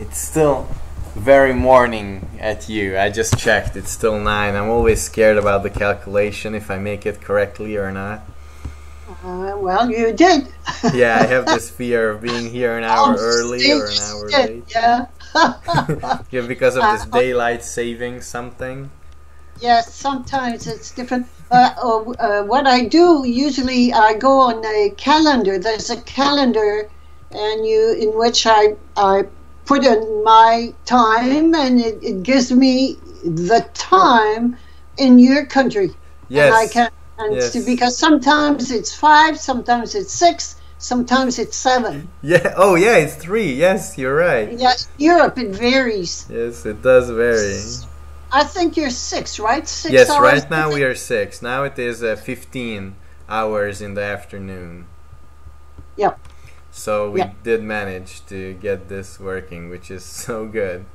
it's still very morning at you. I just checked. It's still 9. I'm always scared about the calculation, if I make it correctly or not. Well, you did. Yeah, I have this fear of being here an hour early or an hour late. Yeah. Yeah, because of this daylight saving something. Yes, sometimes it's different. What I do, usually I go on a calendar. There's a calendar in which I put in my time, and it gives me the time in your country. Yes. And I can, because sometimes it's 5, sometimes it's 6, sometimes it's 7. Yeah. Oh, yeah. It's 3. Yes, you're right. Yes, Europe it varies. Yes, it does vary. I think you're 6, right? 6 yes, hours. Right now we are 6. Now it is 15 hours in the afternoon. Yep. So we did manage to get this working, which is so good.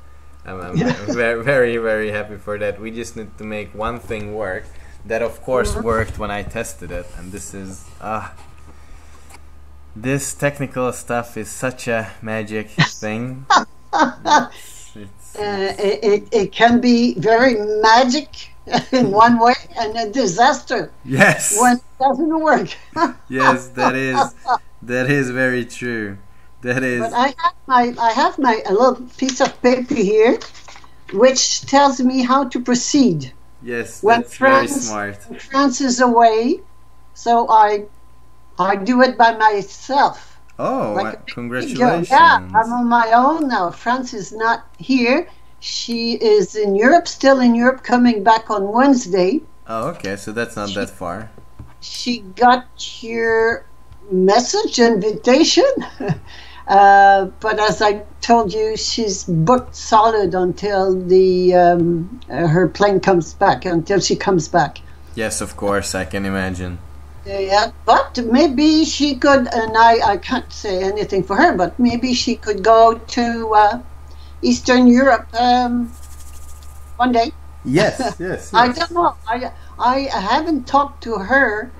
I'm very, very, very happy for that. We just need to make one thing work. That of course worked when I tested it, and this is this technical stuff is such a magic thing. It can be very magic in one way and a disaster. Yes. When it doesn't work. Yes, that is very true. That is. But I have a little piece of paper here, which tells me how to proceed. Yes, when that's very smart. France is away, so I do it by myself. Oh, like congratulations. Yeah, I'm on my own now. France is not here. She is in Europe, still in Europe, coming back on Wednesday. Oh, okay, so that's not that far. She got your message, invitation. But as I told you, she's booked solid until her plane comes back, until she comes back. Yes, of course, I can imagine. Yeah, but maybe she could, and I can't say anything for her, but maybe she could go to Eastern Europe one day. Yes, yes. I don't know. I haven't talked to her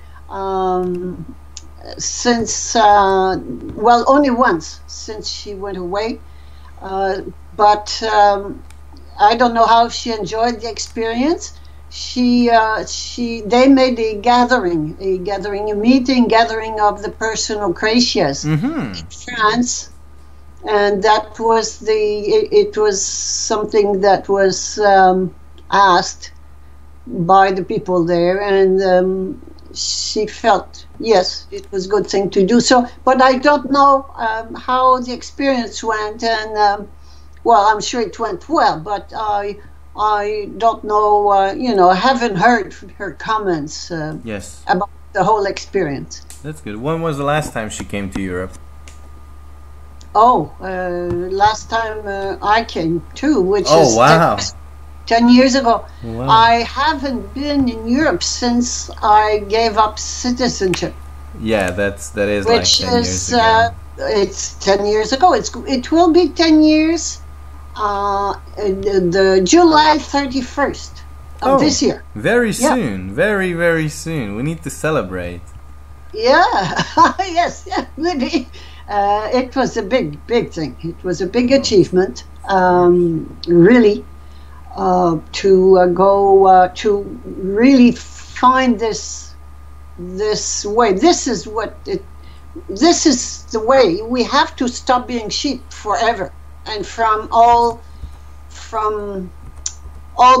since, well, only once since she went away. But I don't know how she enjoyed the experience. They made a meeting of the personal Croatias in France, and that was it was something that was asked by the people there, and she felt, yes, it was a good thing to do so. But I don't know how the experience went, and well, I'm sure it went well, but I don't know, I haven't heard her comments yes. about the whole experience. That's good. When was the last time she came to Europe? Oh, last time I came too, which is wow. 10 years ago. Wow. I haven't been in Europe since I gave up citizenship. Yeah, that is which like 10 years ago. It's 10 years ago. It will be 10 years the July 31st of this year. Very soon. Very, very soon. We need to celebrate. Yeah. Yes, yeah, maybe. It was a big thing. It was a big achievement, really. To go to really find this way. This is the way. We have to stop being sheep forever, and from all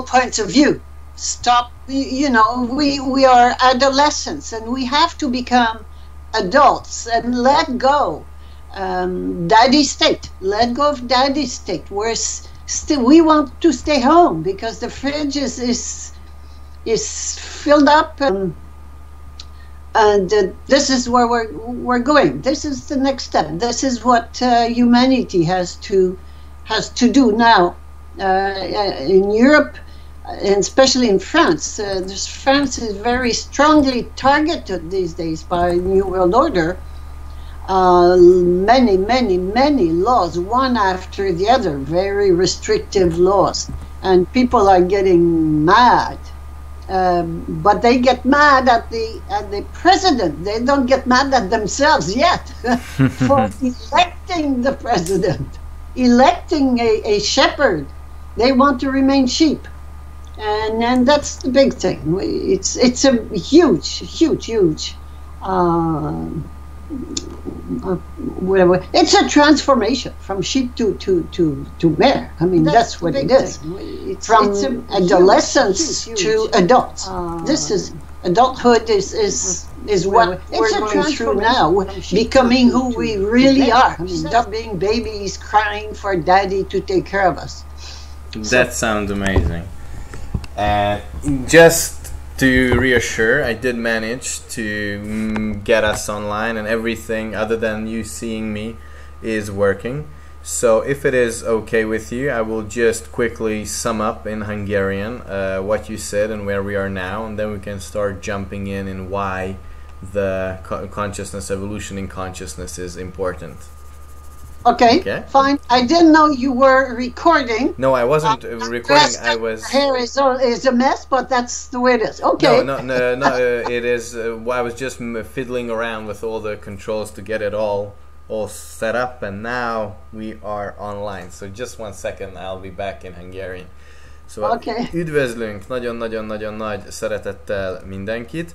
points of view. Stop. We are adolescents, and we have to become adults and let go. Daddy state. Let go of daddy state. We want to stay home because the fridge is filled up, and this is where we're going. This is the next step. This is what humanity has to do now in Europe, and especially in France. France is very strongly targeted these days by New World Order. Many laws, one after the other, very restrictive laws, and people are getting mad. But they get mad at the president. They don't get mad at themselves yet for electing the president. electing a shepherd. They want to remain sheep. And that's the big thing. It's a huge whatever. It's a transformation from sheep to mare. I mean, that's what it is. From adolescence to adults. This is adulthood is what we're going through now, becoming who we really are. I mean, not being babies crying for daddy to take care of us. That sounds amazing. Just to reassure, I did manage to get us online, and everything other than you seeing me is working. So if it is okay with you, I will just quickly sum up in Hungarian what you said and where we are now, and then we can start jumping in why the consciousness, evolution in consciousness is important. Okay, fine. I didn't know you were recording. No, I wasn't recording. I was. Hair is a mess, but that's the way it is. Okay. No. It is. I was just fiddling around with all the controls to get it all set up, and now we are online. So just 1 second, I'll be back in Hungarian. Szóval üdvözlünk nagyon-nagyon-nagyon nagy szeretettel mindenkit.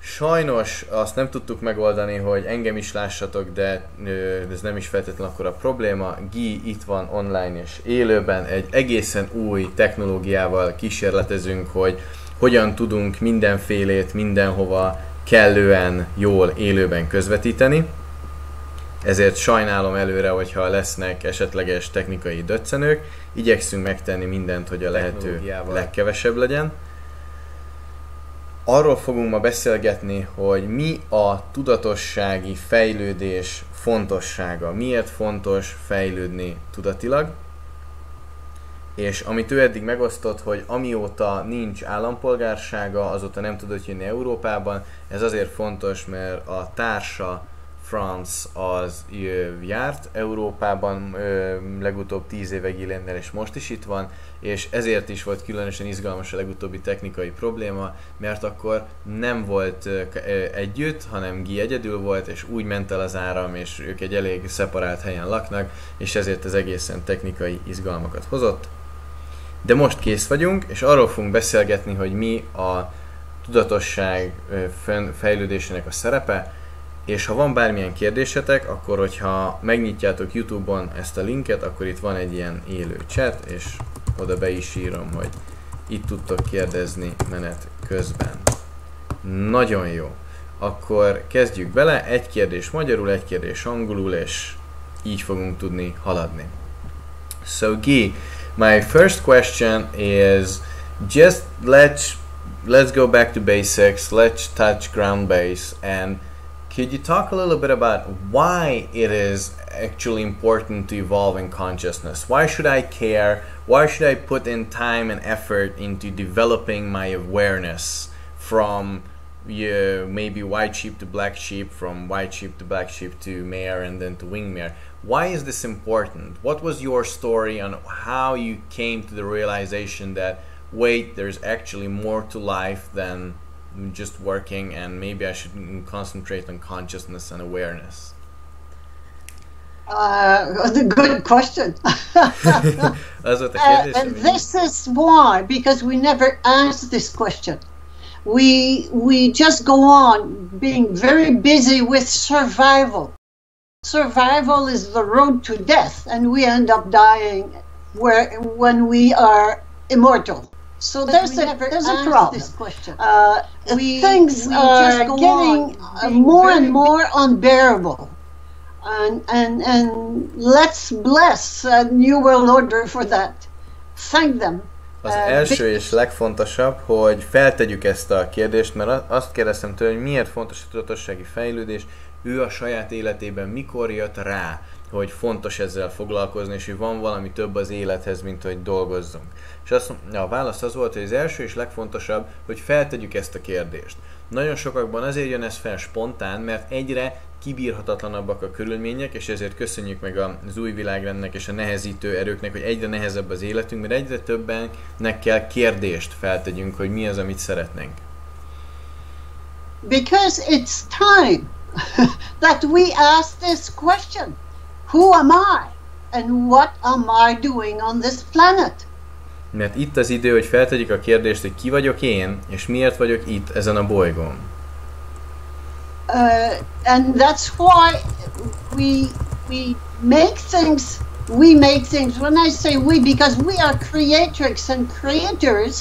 Sajnos azt nem tudtuk megoldani, hogy engem is lássatok, de ez nem is feltétlenül akkor a probléma. Guy itt van online és élőben, egy egészen új technológiával kísérletezünk, hogy hogyan tudunk mindenfélét mindenhova kellően jól élőben közvetíteni. Ezért sajnálom előre, hogyha lesznek esetleges technikai döccenők. Igyekszünk megtenni mindent, hogy a lehető legkevesebb legyen. Arról fogunk ma beszélgetni, hogy mi a tudatossági fejlődés fontossága. Miért fontos fejlődni tudatilag. És amit ő eddig megosztott, hogy amióta nincs állampolgársága, azóta nem tudott jönni Európában. Ez azért fontos, mert a társa France az járt Európában legutóbb 10 éve Guy-nél, és most is itt van, és ezért is volt különösen izgalmas a legutóbbi technikai probléma, mert akkor nem volt együtt, hanem Guy egyedül volt, és úgy ment el az áram, és ők egy elég szeparált helyen laknak, és ezért ez egészen technikai izgalmakat hozott. De most kész vagyunk, és arról fogunk beszélgetni, hogy mi a tudatosság fejlődésének a szerepe, és ha van bármilyen kérdésetek, akkor hogyha megnyitjátok YouTube-on ezt a linket, akkor itt van egy ilyen élő chat, és oda be is írom, hogy itt tudtok kérdezni menet közben. Nagyon jó. Akkor kezdjük bele, egy kérdés magyarul, egy kérdés angolul, és így fogunk tudni haladni. So Guy, my first question is just let's go back to basics, let's touch ground base, and could you talk a little bit about why it is actually important to evolve in consciousness? Why should I care? Why should I put in time and effort into developing my awareness from maybe white sheep to black sheep, from white sheep to black sheep to mare, and then to wing mare? Why is this important? What was your story on how you came to the realization that, wait, there's actually more to life than just working, and maybe I should concentrate on consciousness and awareness? That's a good question. And this is why, because we never asked this question. We just go on being very busy with survival. Survival is the road to death, and we end up dying when we are immortal. So there's a problem. Things are getting more and more unbearable, and let's bless a new world order for that. Thank them. Az első és legfontosabb, hogy feltegyük ezt a kérdést, mert azt kérdeztem tőle, hogy miért fontos a tudatossági fejlődés. Ő a saját életében mikor jött rá, hogy fontos ezzel foglalkozni, és hogy van valami több az élethez, mint hogy dolgozzunk. És a válasz az volt, hogy az első és legfontosabb, hogy feltegyük ezt a kérdést. Nagyon sokakban azért jön ez fel spontán, mert egyre kibírhatatlanabbak a körülmények, és ezért köszönjük meg az új világrendnek és a nehezítő erőknek, hogy egyre nehezebb az életünk, mert egyre többennek kell kérdést feltegyünk, hogy mi az, amit szeretnénk. Because it's time that we ask this question. Who am I? and what am I doing on this planet? Mert itt az idő, hogy feltegyük a kérdést, hogy ki vagyok én, és miért vagyok itt ezen a bolygón. And that's why we make things. When I say we, because we are creatrix and creators.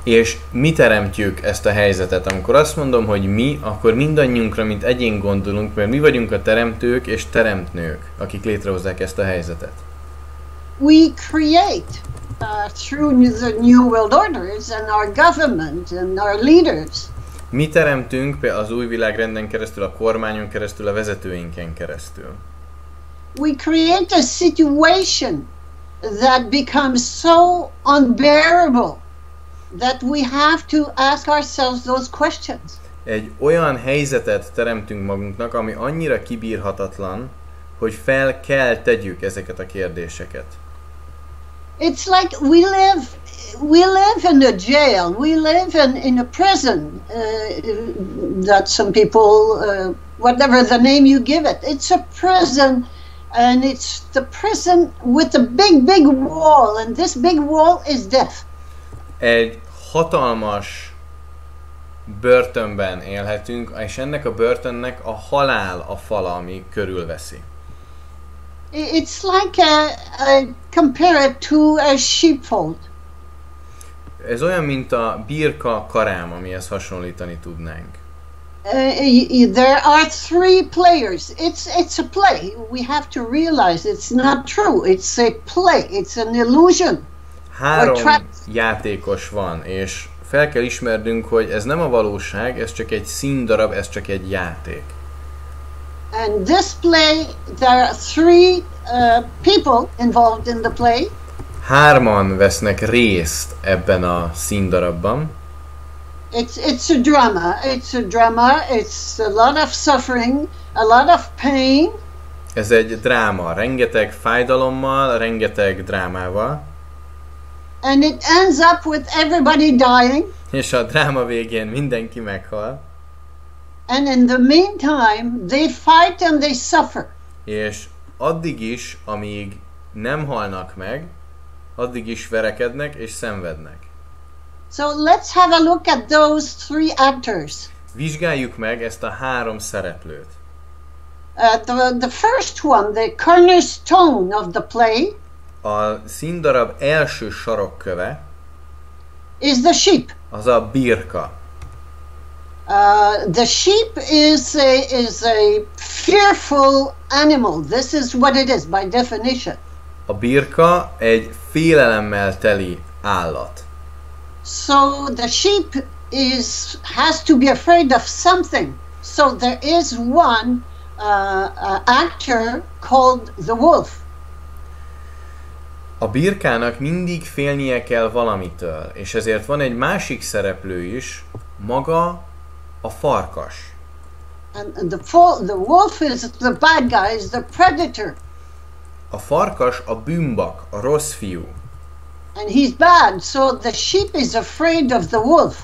És mi teremtjük ezt a helyzetet. Amikor azt mondom, hogy mi, akkor mindannyiunkra, mint egyén gondolunk, mert mi vagyunk a teremtők és teremtnők, akik létrehozzák ezt a helyzetet. We create through the New World Orders and our government and our leaders. Mi teremtünk például az új világrenden keresztül, a kormányon keresztül, a vezetőinken keresztül. We create a situation that becomes so unbearable that we have to ask ourselves those questions. Egy olyan helyzetet teremtünk magunknak, ami annyira kibírhatatlan, hogy fel kell tegyük ezeket a kérdéseket. It's like we live in a jail, we live in a prison that some people, whatever the name you give it, it's a prison, and it's the prison with a big wall, and this big wall is death. Egy hatalmas börtönben élhetünk, és ennek a börtönnek a halál a fala, ami körülveszi. It's like compare it to a sheepfold. Ez olyan, mint a birka karám, amihez hasonlítani tudnánk. There are three players. It's a play. We have to realize it's not true. It's a play. It's an illusion. 3 játékos van, és fel kell ismernünk, hogy ez nem a valóság, ez csak egy színdarab, ez csak egy játék. And this play, there are 3 people involved in the play. 3-an vesznek részt ebben a színdarabban. It's a drama. It's a drama. It's a lot of suffering, a lot of pain. Ez egy dráma, rengeteg fájdalommal, rengeteg drámával. And it ends up with everybody dying. És a dráma végén mindenki meghal. And in the meantime, they fight and they suffer. És addig is, amíg nem halnak meg, addig is verekednek és szenvednek. So let's have a look at those 3 actors. Vizsgáljuk meg ezt a 3 szereplőt. The first one, the cornerstone of the play, A színdarab első sarokköve is the sheep. az a birka. The sheep is a fearful animal. This is what it is by definition. A birka egy félelemmel teli állat. So the sheep has to be afraid of something. So there is one actor called the wolf. A birkának mindig félnie kell valamitől, és ezért van egy másik szereplő is, maga a farkas. And the wolf is the bad guy, is the predator. A farkas a bűnbak, a rossz fiú. And he's bad, so the sheep is afraid of the wolf.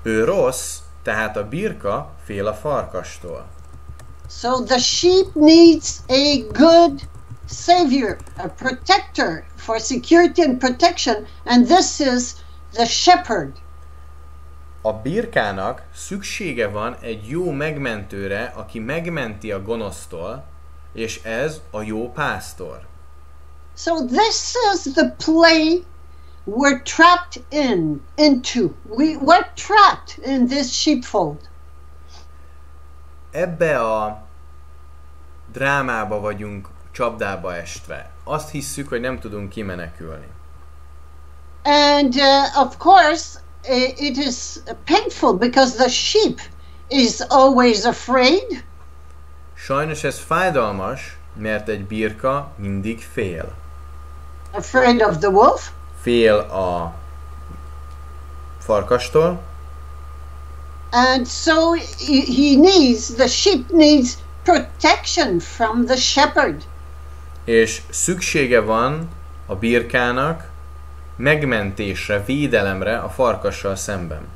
Ő rossz, tehát a birka fél a farkastól. So the sheep needs a good savior, a protector for security and protection, and this is the shepherd. A birkának szüksége van egy jó megmentőre, aki megmenti a gonosztól, és ez a jó pásztor. So this is the play we're trapped into. We're trapped in this sheepfold. Ebbe a drámába vagyunk csapdába estve. Azt hisszük, hogy nem tudunk kimenekülni. And of course, it is painful because the sheep is always afraid. Sajnos ez fájdalmas, mert egy birka mindig fél. Afraid of the wolf. Fél a farkastól. And so the sheep needs protection from the shepherd. És szüksége van a birkának megmentésre, védelemre a farkassal szemben.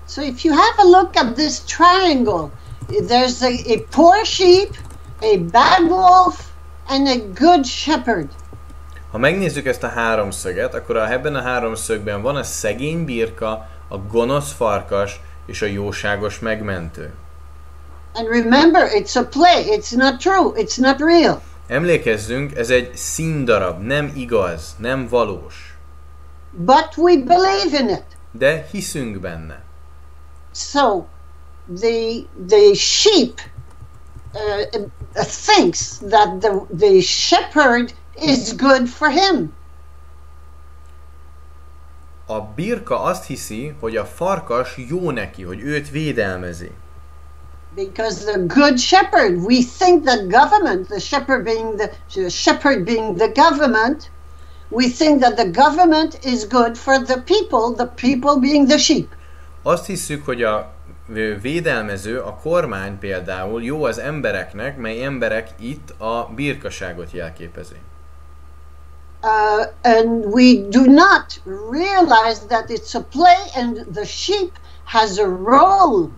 So if you have a look at this triangle, there's a poor sheep, a bad wolf, and a good shepherd. Ha megnézzük ezt a háromszöget, akkor ebben a háromszögben van a szegény birka, a gonosz farkas és a jóságos megmentő. And remember, it's a play. It's not true. It's not real. Emlékezzünk, ez egy színdarab, nem igaz, nem valós. But we believe in it. De hiszünk benne. So, the sheep thinks that the shepherd is good for him. A birka azt hiszi, hogy a farkas jó neki, hogy őt védelmezi. Because the good shepherd, we think that government, the shepherd being the government, we think that the government is good for the people being the sheep. Azt hiszük, hogy a védelmező, a kormány például jó az embereknek, mely emberek itt a birkaságot jelképezi. And we do not realize that it's a play and the sheep has a role.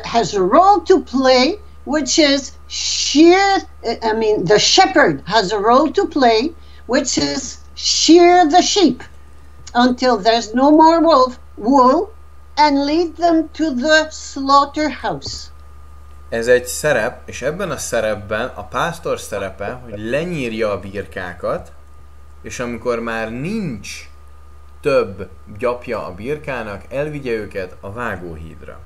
Has a role to play, which is the shepherd has a role to play, which is shear the sheep until there's no more wool and lead them to the slaughterhouse. Ez egy szerep, és ebben a szerepben a pásztor szerepe, hogy lenyírja a birkákat, és amikor már nincs több gyapja a birkának, elvigye őket a vágóhídra.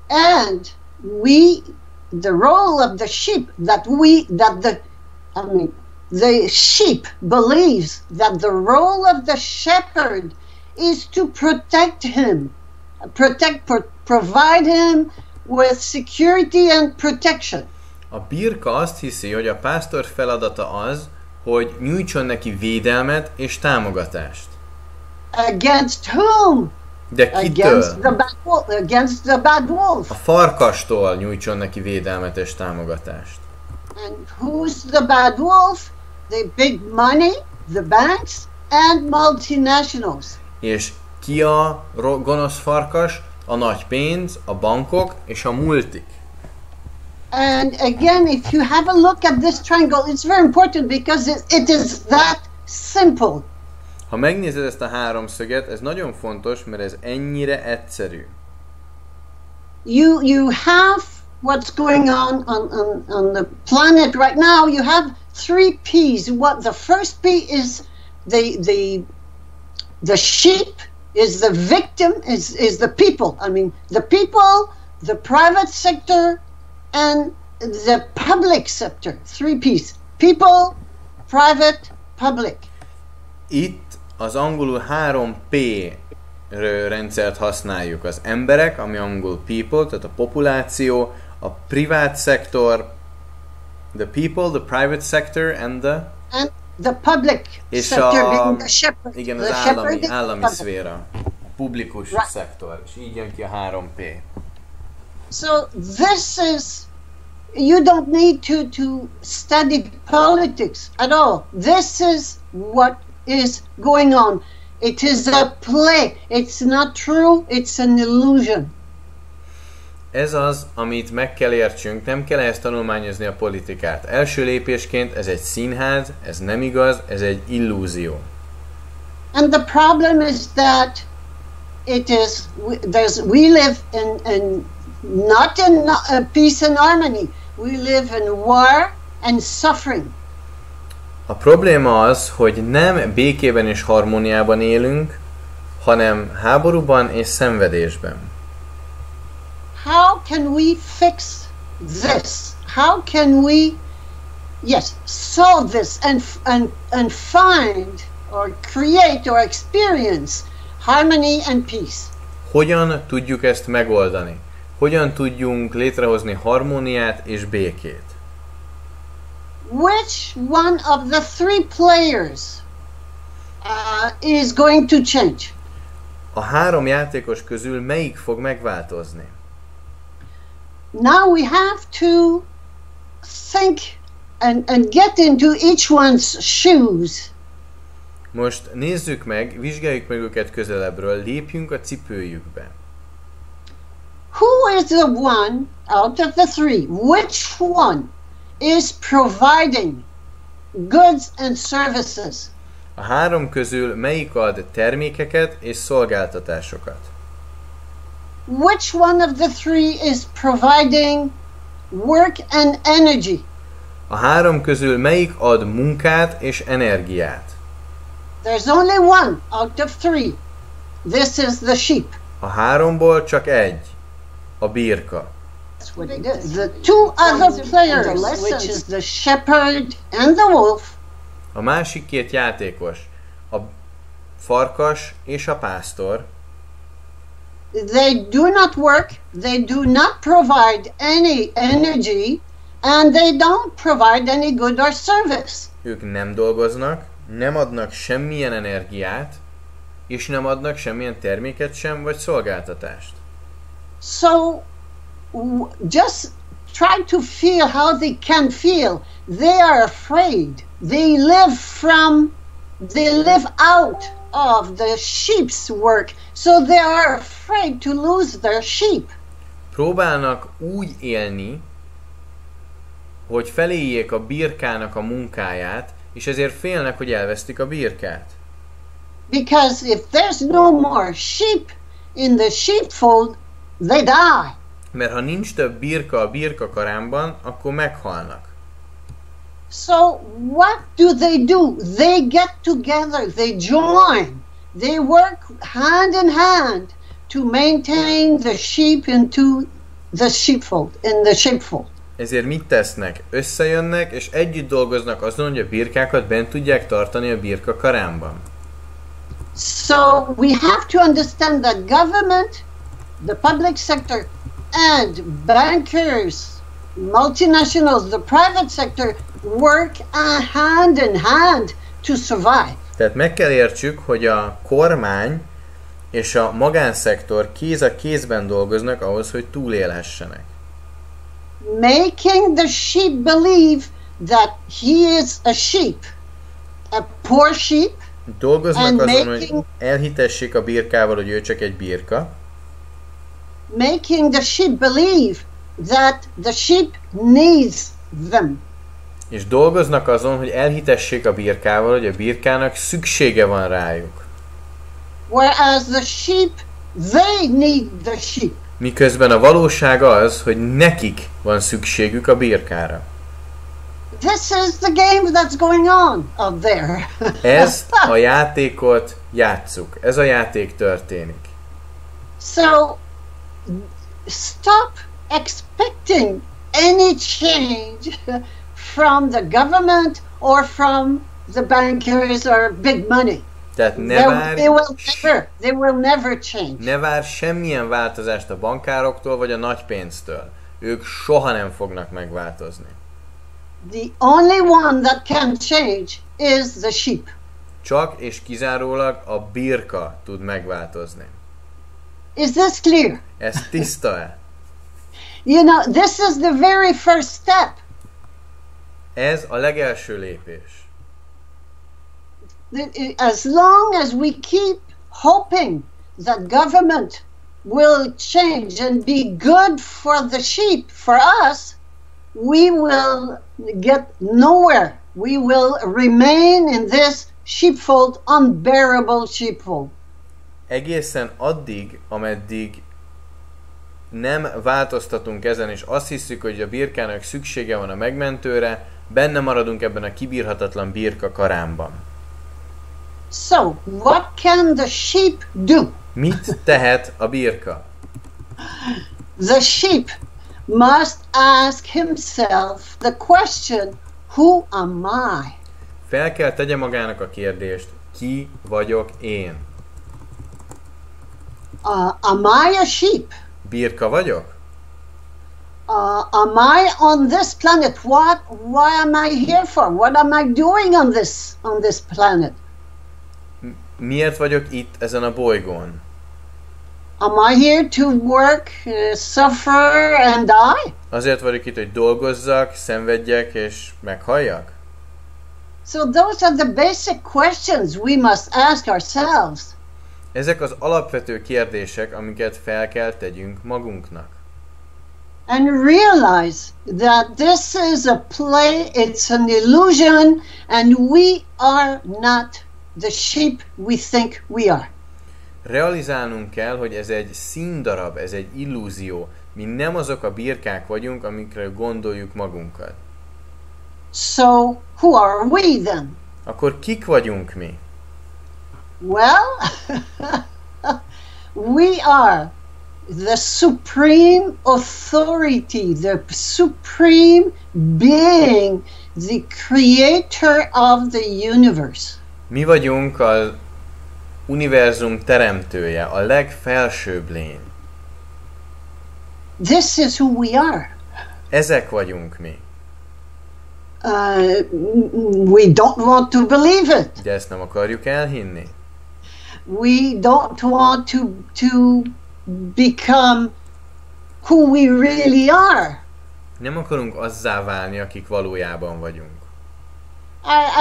And the role of the sheep the sheep believes that the role of the shepherd is to protect him, provide him with security and protection. A birka azt hiszi, hogy a pásztor feladata az, hogy nyújtson neki védelmet és támogatást. Against whom? De kitől? Against the bad wolf. A farkastól nyújtson neki védelmet és támogatást. And who's the bad wolf? The big money, the banks, and multinationals. És ki a gonosz farkas? A nagy pénz, a bankok és a multik. And again, if you have a look at this triangle, it's very important because it is that simple. Ha megnézed ezt a háromszöget, ez nagyon fontos, mert ez ennyire egyszerű. You have what's going on the planet right now. You have 3 P's. What the first P is the sheep, is the victim, is the people. I mean, the people, the private sector, and the public sector. 3 P's. People, private, public. Itt az angolul 3P rendszert használjuk. Az emberek, ami angol people, tehát a populáció, a privát szektor, the people, the private sector, and the public sector being the shepherd. Igen, az állami szféra, a publikus szektor, és így jön ki a 3P. So this is, you don't need to study politics at all. This is what is going on. It is a play. It's not true. It's an illusion. Ez az, amit meg kell értsünk, nem kell ezt tanulmányozni a politikát. Első lépésként ez egy színház, ez nem igaz, ez egy illúzió. And the problem is that we live in not in peace and harmony. We live in war and suffering. A probléma az, hogy nem békében és harmóniában élünk, hanem háborúban és szenvedésben. How can we fix this? How can we, solve this and find or create or experience harmony and peace? Hogyan tudjuk ezt megoldani? Hogyan tudjunk létrehozni harmóniát és békét? Which one of the 3 players is going to change? A 3 játékos közül melyik fog megváltozni? Now we have to think and get into each one's shoes. Most nézzük meg, vizsgáljuk meg őket közelebbről, lépjünk a cipőjükbe. Who is the one out of the 3? Which one is providing goods and services? A három közül melyik ad termékeket és szolgáltatásokat? Which one of the three is providing work and energy? A három közül melyik ad munkát és energiát? There's only one out of three. This is the sheep. A háromból csak egy. A birka. That's what it is. The two other players, which is the shepherd and the wolf, A másik két játékos, a farkas és a pásztor, they do not work, they do not provide any energy, and they don't provide any good or service. ők nem dolgoznak, nem adnak semmilyen energiát, és nem adnak semmilyen terméket sem, vagy szolgáltatást. So just try to feel how they can feel. They are afraid. They live out of the sheep's work, so they are afraid to lose their sheep. Próbálnak úgy élni, hogy feléljék a birkának a munkáját, és ezért félnek, hogy elvesztik a birkát. Because if there's no more sheep in the sheepfold, they die. Mert ha nincs több birka a birkakarámban, akkor meghalnak. So what do? They get together, they join, they work hand in hand to maintain the sheep into the sheepfold, in the sheepfold. Ezért mit tesznek? Összejönnek, és együtt dolgoznak azon, hogy a birkákat bent tudják tartani a birkakarámban. So we have to understand that government, the public sector, and bankers, multinationals, the private sector work hand in hand to survive. Tehát meg kell értsük, hogy a kormány és a magánszektor kéz a kézben dolgoznak ahhoz, hogy túlélhessenek. Making the sheep believe that he is a sheep, a poor sheep, Dolgoznak azon, hogy elhitessék a birkával, hogy ő csak egy birka. Making the sheep believe that the sheep needs them. És dolgoznak azon, hogy elhitessék a birkával, hogy a birkának szüksége van rájuk. Whereas the sheep, they need the sheep. Miközben a valóság az, hogy nekik van szükségük a birkára. This is the game that's going on up there. Ezt a játékot játsszuk. Ez a játék történik. So stop expecting any change from the government or from the bankers or big money. Tehát They will never change. Ne vár semmilyen változást a bankároktól vagy a nagy pénztől. Ők soha nem fognak megváltozni. The only one that can change is the sheep. Csak és kizárólag a birka tud megváltozni. Is this clear? Ez tiszta-e? You know, this is the very first step. Ez a legelső lépés. As long as we keep hoping that government will change and be good for the sheep, for us, we will get nowhere. We will remain in this sheepfold, unbearable sheepfold. Egészen addig, ameddig nem változtatunk ezen, és azt hiszük, hogy a birkának szüksége van a megmentőre, benne maradunk ebben a kibírhatatlan birka karámban. So, what can the sheep do? Mit tehet a birka? The sheep must ask himself the question, who am I? Fel kell tegye magának a kérdést, ki vagyok én? Am I a sheep? Birka vagyok? Am I on this planet? Why am I here for? What am I doing on this planet? Miért vagyok itt ezen a bolygón? Am I here to work, suffer and die? Azért vagyok itt, hogy dolgozzak, szenvedjek és meghalljak? So those are the basic questions we must ask ourselves. Ezek az alapvető kérdések, amiket fel kell tegyünk magunknak. and realize that this is a play, it's an illusion, and we are not the sheep we think we are. Realizálnunk kell, hogy ez egy színdarab, ez egy illúzió. Mi nem azok a birkák vagyunk, amikre gondoljuk magunkat. So, who are we then? Akkor kik vagyunk mi? Well, we are the supreme authority, the supreme being, the creator of the universe. Mi vagyunk az univerzum teremtője, a legfelsőbb lény. This is who we are. Ezek vagyunk mi. We don't want to believe it. De ezt nem akarjuk elhinni. We don't want to become who we really are. Nem akarunk azzá válni, akik valójában vagyunk.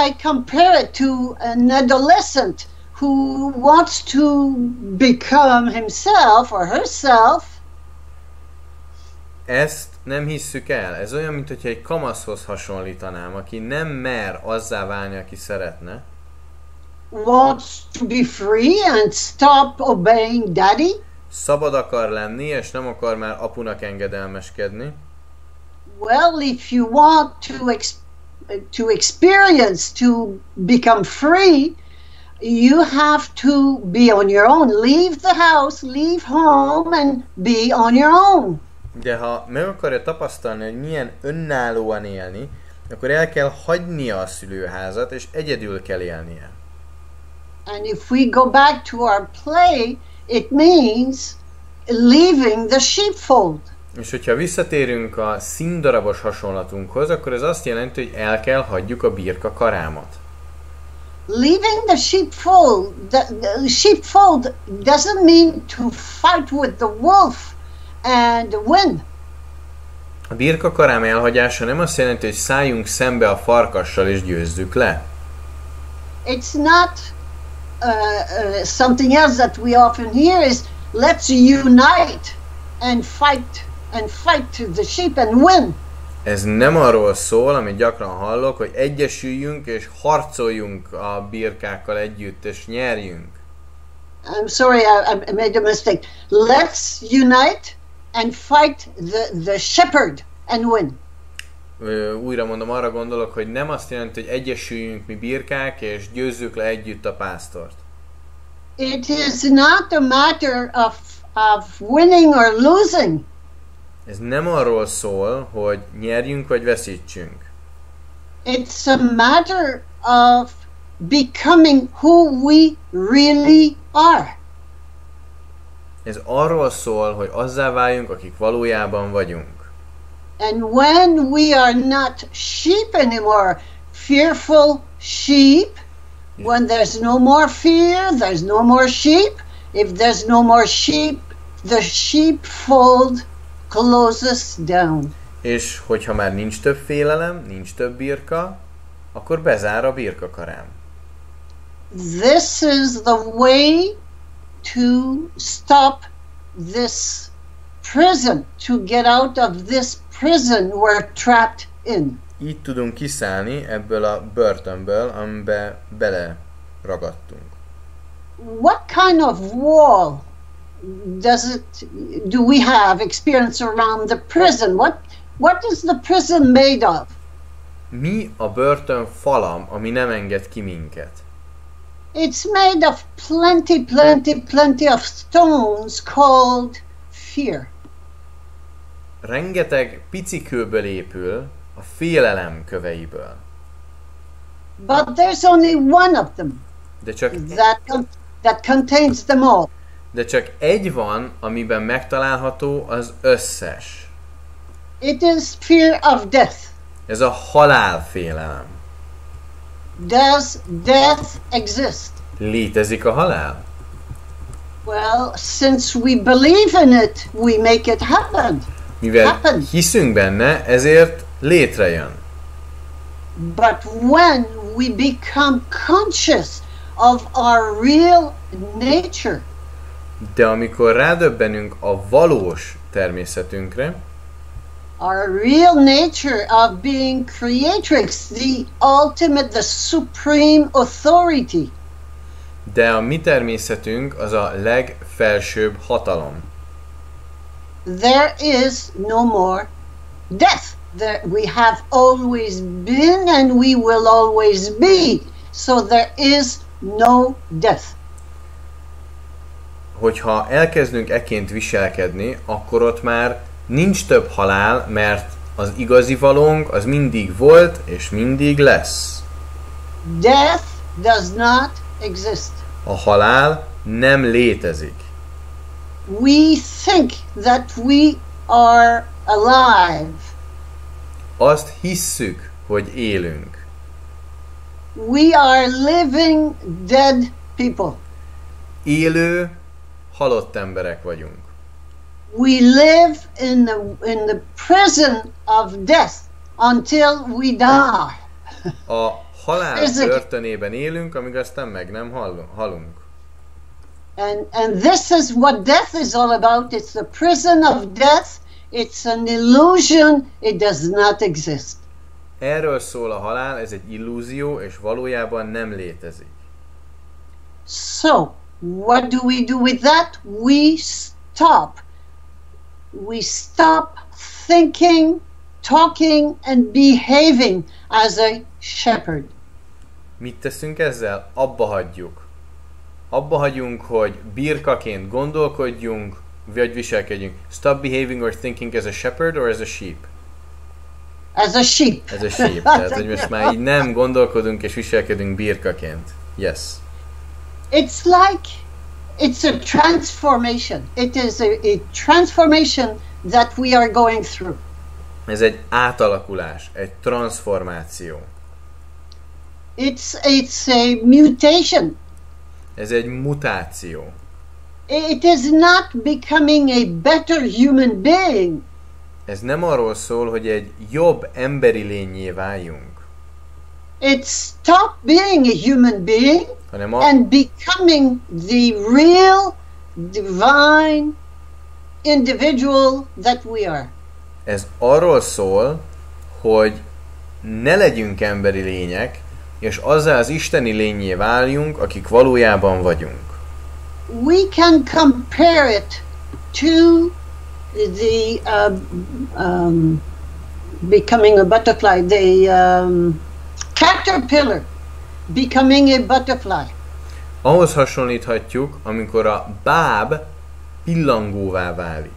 I compare it to an adolescent who wants to become himself or herself. Ezt nem hisszük el. Ez olyan, mint hogyha egy kamaszhoz hasonlítanám, aki nem mer azzá válni, aki szeretne. Wants to be free and stop obeying daddy. Szabad akar lenni, és nem akar már apunak engedelmeskedni. Well, if you want to experience, to become free, you have to be on your own. Leave the house, leave home, and be on your own. De ha meg akarja tapasztalni, hogy milyen önállóan élni, akkor el kell hagynia a szülőházat, és egyedül kell élnie. And if we go back to our play, it means leaving the sheepfold. És hogyha visszatérünk a színdarabos hasonlatunkhoz, akkor ez azt jelenti, hogy el kell hagyjuk a birka karámat. Leaving the sheepfold, the sheepfold doesn't mean to fight with the wolf and win. A birka karám elhagyása nem azt jelenti, hogy szálljunk szembe a farkassal és győzzük le. It's not something else that we often hear is let's unite and fight the sheep and win. Ez nem arról szól, amit gyakran hallok, hogy egyesüljünk és harcoljunk a birkákkal együtt és nyerjünk. I'm sorry, I made a mistake. Let's unite and fight the shepherd and win. Újra mondom, arra gondolok, hogy nem azt jelenti, hogy egyesüljünk mi birkák és győzzük le együtt a pásztort. It is not a matter of winning or losing. Ez nem arról szól, hogy nyerjünk vagy veszítsünk. It's a matter of becoming who we really are. Ez arról szól, hogy azzá váljunk, akik valójában vagyunk. And when we are not sheep anymore, fearful sheep, when there's no more fear, there's no more sheep. If there's no more sheep, the sheepfold closes down. És hogyha már nincs több félelem, nincs több birka, akkor bezár a birkakarám. This is the way to stop this prison, to get out of this prison we're trapped in. Így tudunk kiszállni ebből a börtönből, amiben bele ragadtunk. What kind of wall do we have experience around the prison? What is the prison made of? Mi a börtön falam, ami nem enged ki minket? It's made of plenty of stones called fear. Rengeteg pici kőből épül, a félelem köveiből. But there's only one of them that contains them all. De csak egy van, amiben megtalálható az összes. It is fear of death. Ez a halálfélelem. Does death exist? Létezik a halál? Well, since we believe in it, we make it happen. Mivel hiszünk benne, ezért létrejön. But when we become conscious of our real nature, de amikor rádöbbenünk a valós természetünkre, our real nature of being creatrix, the ultimate, the supreme authority. De a mi természetünk az a legfelsőbb hatalom. There is no more death. We have always been and we will always be. So there is no death. Hogyha elkezdünk ekként viselkedni, akkor ott már nincs több halál, mert az igazi valónk az mindig volt és mindig lesz. Death does not exist. A halál nem létezik. We think that we are alive. Azt hisszük, hogy élünk. We are living dead people. Élő, halott emberek vagyunk. We live in the prison of death until we die. A halál börtönében élünk, amíg aztán meg nem halunk. And this is what death is all about. It's the prison of death. It's an illusion. It does not exist. Erről szól a halál, ez egy illúzió, és valójában nem létezik. So, what do we do with that? We stop. We stop thinking, talking, and behaving as a shepherd. Mit teszünk ezzel? Abba hagyjuk. Abba hagyunk, hogy birkaként gondolkodjunk, vagy viselkedjünk. Stop behaving or thinking as a shepherd or as a sheep? As a sheep. As a sheep. Tehát, hogy most már így nem gondolkodunk és viselkedünk birkaként. Yes. It's like, it's a transformation. It is a transformation that we are going through. Ez egy átalakulás, egy transformáció. It's a mutation. Ez egy mutáció. It is not becoming a better human being. Ez nem arról szól, hogy egy jobb emberi lényé váljunk. It's stop being a human being and becoming the real, divine individual that we are. Ez arról szól, hogy ne legyünk emberi lények, és azzal az isteni lényé váljunk, akik valójában vagyunk. We can compare it to the becoming a butterfly, the caterpillar becoming a butterfly. Ahhoz hasonlíthatjuk, amikor a báb pillangóvá válik.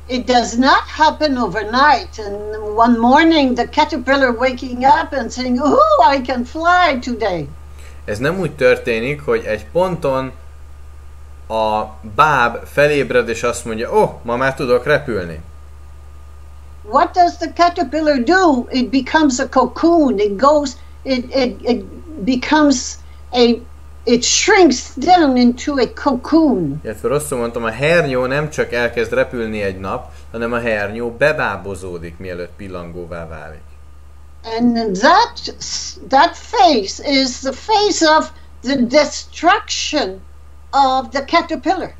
It does not happen overnight, and one morning the caterpillar waking up and saying, "Oh, I can fly today." Ez nem úgy történik, hogy egy ponton a báb felébred és azt mondja, ma már tudok repülni. What does the caterpillar do? It becomes a cocoon. It goes, it becomes it shrinks down into a cocoon. Illetve rosszul mondtam, a hernyó nem csak elkezd repülni egy nap, hanem a hernyó bebábozódik, mielőtt pillangóvá válik. And that phase is the phase of the destruction of the caterpillar.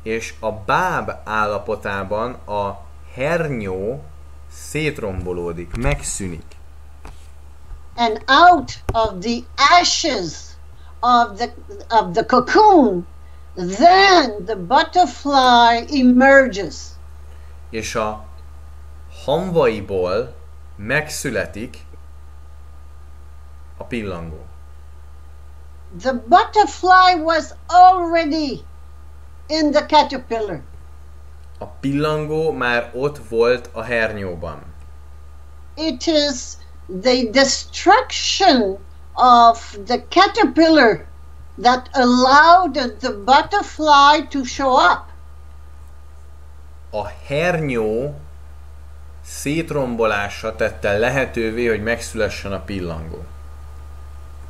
És a báb állapotában a hernyó szétrombolódik, megszűnik. And out of the ashes of the cocoon, then the butterfly emerges. És a hamvaiból megszületik a pillangó. The butterfly was already in the caterpillar. A pillangó már ott volt a hernyóban. It is the destruction of the caterpillar that allowed the butterfly to show up. A hernyó szétrombolása tette lehetővé, hogy megszülessen a pillangó.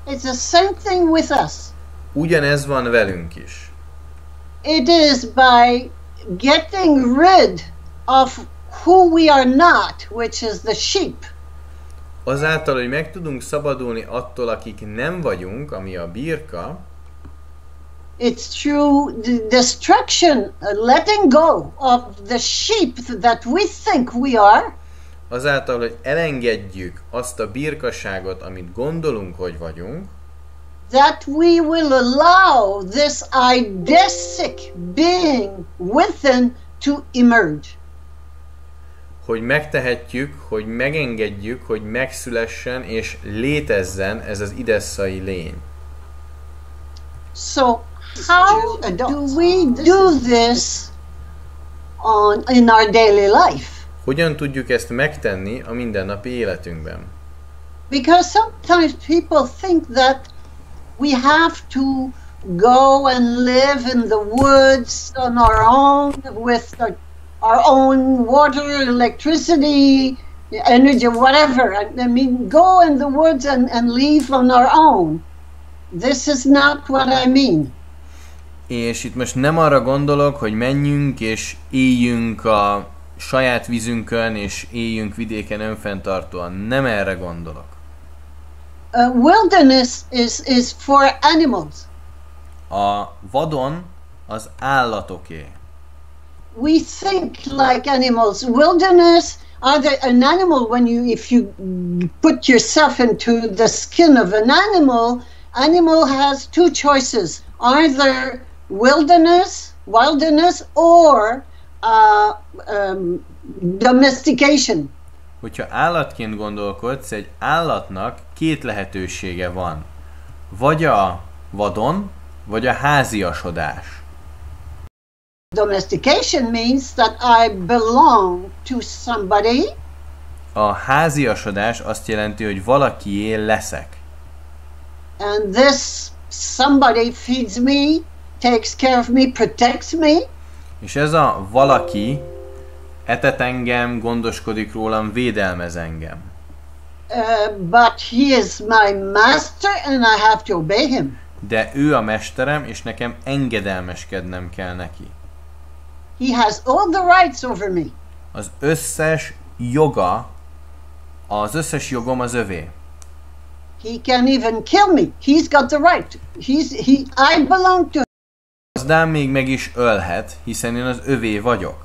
It's the same thing with us. Ugyanez van velünk is. It is by getting rid of who we are not, which is the sheep. Azáltal, hogy meg tudunk szabadulni attól, akik nem vagyunk, ami a birka, It's through the destruction, letting go of the sheep that we think we are. Azáltal, hogy elengedjük azt a birkaságot, amit gondolunk, hogy vagyunk, that we will allow this eidetic being within to emerge. hogy megtehetjük, hogy megengedjük, hogy megszülessen és létezzen ez az idesszai lény. So how do we do this in our daily life? Hogyan tudjuk ezt megtenni a mindennapi életünkben? Because sometimes people think that we have to go and live in the woods on our own with our own water, electricity, energy, whatever. I mean, go in the woods and live on our own. This is not what I mean. És itt most nem arra gondolok, hogy menjünk és éljünk a saját vízünkön, és éljünk vidéken önfenntartóan. Nem erre gondolok. Wilderness is for animals. A vadon az állatoké. We think like animals. Wilderness, an animal, if you put yourself into the skin of an animal has two choices: either wilderness, or domestication. Hogyha állatként gondolkodsz, egy állatnak két lehetősége van. Vagy a vadon, vagy a háziasodás. Domestication means that I belong to somebody. A háziasodás azt jelenti, hogy valakié leszek. And this somebody feeds me, takes care of me, protects me. És ez a valaki etet engem, gondoskodik rólam, védelmez engem. But he is my master and I have to obey him. De ő a mesterem, és nekem engedelmeskednem kell neki. He has all the rights over me. Az összes jogom az övé. He can even kill me. He's got the right. I belong to him. Gazdám még meg is ölhet, hiszen én az övé vagyok.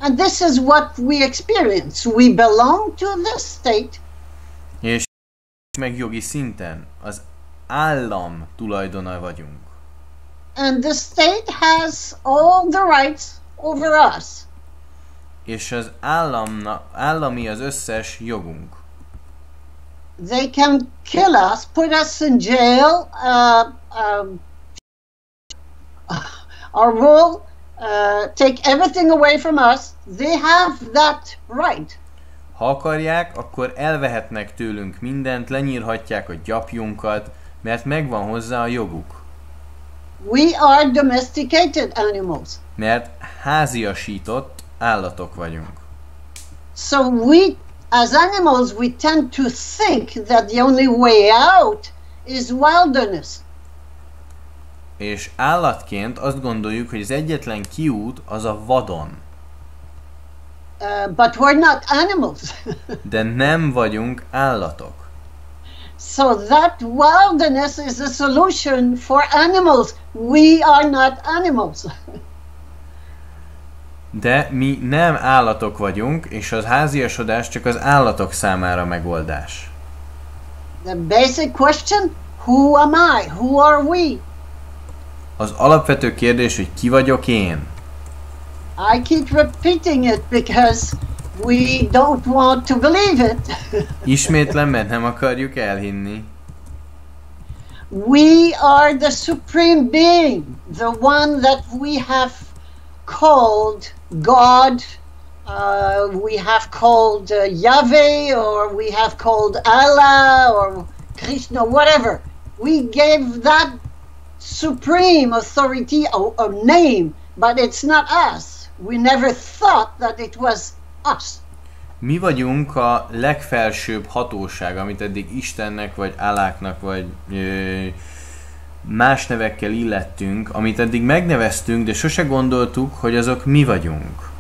And this is what we experience. We belong to this state. És meg jogi szinten az állam tulajdona vagyunk. And the state has all the rights over us. És az állami az összes jogunk. They can kill us, put us in jail, or rule, take everything away from us. They have that right. Ha akarják, akkor elvehetnek tőlünk mindent, lenyírhatják a gyapjunkat, mert megvan hozzá a joguk. We are domesticated animals. Mert háziasított állatok vagyunk. So we, as animals, we tend to think that the only way out is wilderness. És állatként azt gondoljuk, hogy az egyetlen kiút az a vadon. But we're not animals. De nem vagyunk állatok. So that wilderness is a solution for animals. We are not animals. De mi nem állatok vagyunk, és az háziasodás csak az állatok számára megoldás. The basic question, who am I? Who are we? Az alapvető kérdés, hogy ki vagyok én? I keep repeating it because we don't want to believe it. Ismétlem, mert nem akarjuk elhinni. We are the supreme being, the one that we have called God, we have called Yahweh, or we have called Allah, or Krishna, whatever. We gave that supreme authority a name, but it's not us. We never thought that it was us. Mi vagyunk a legfelsőbb hatóság, amit eddig Istennek, vagy Aláknak, vagy más nevekkel illettünk, amit eddig megneveztünk, de sose gondoltuk, hogy azok mi vagyunk.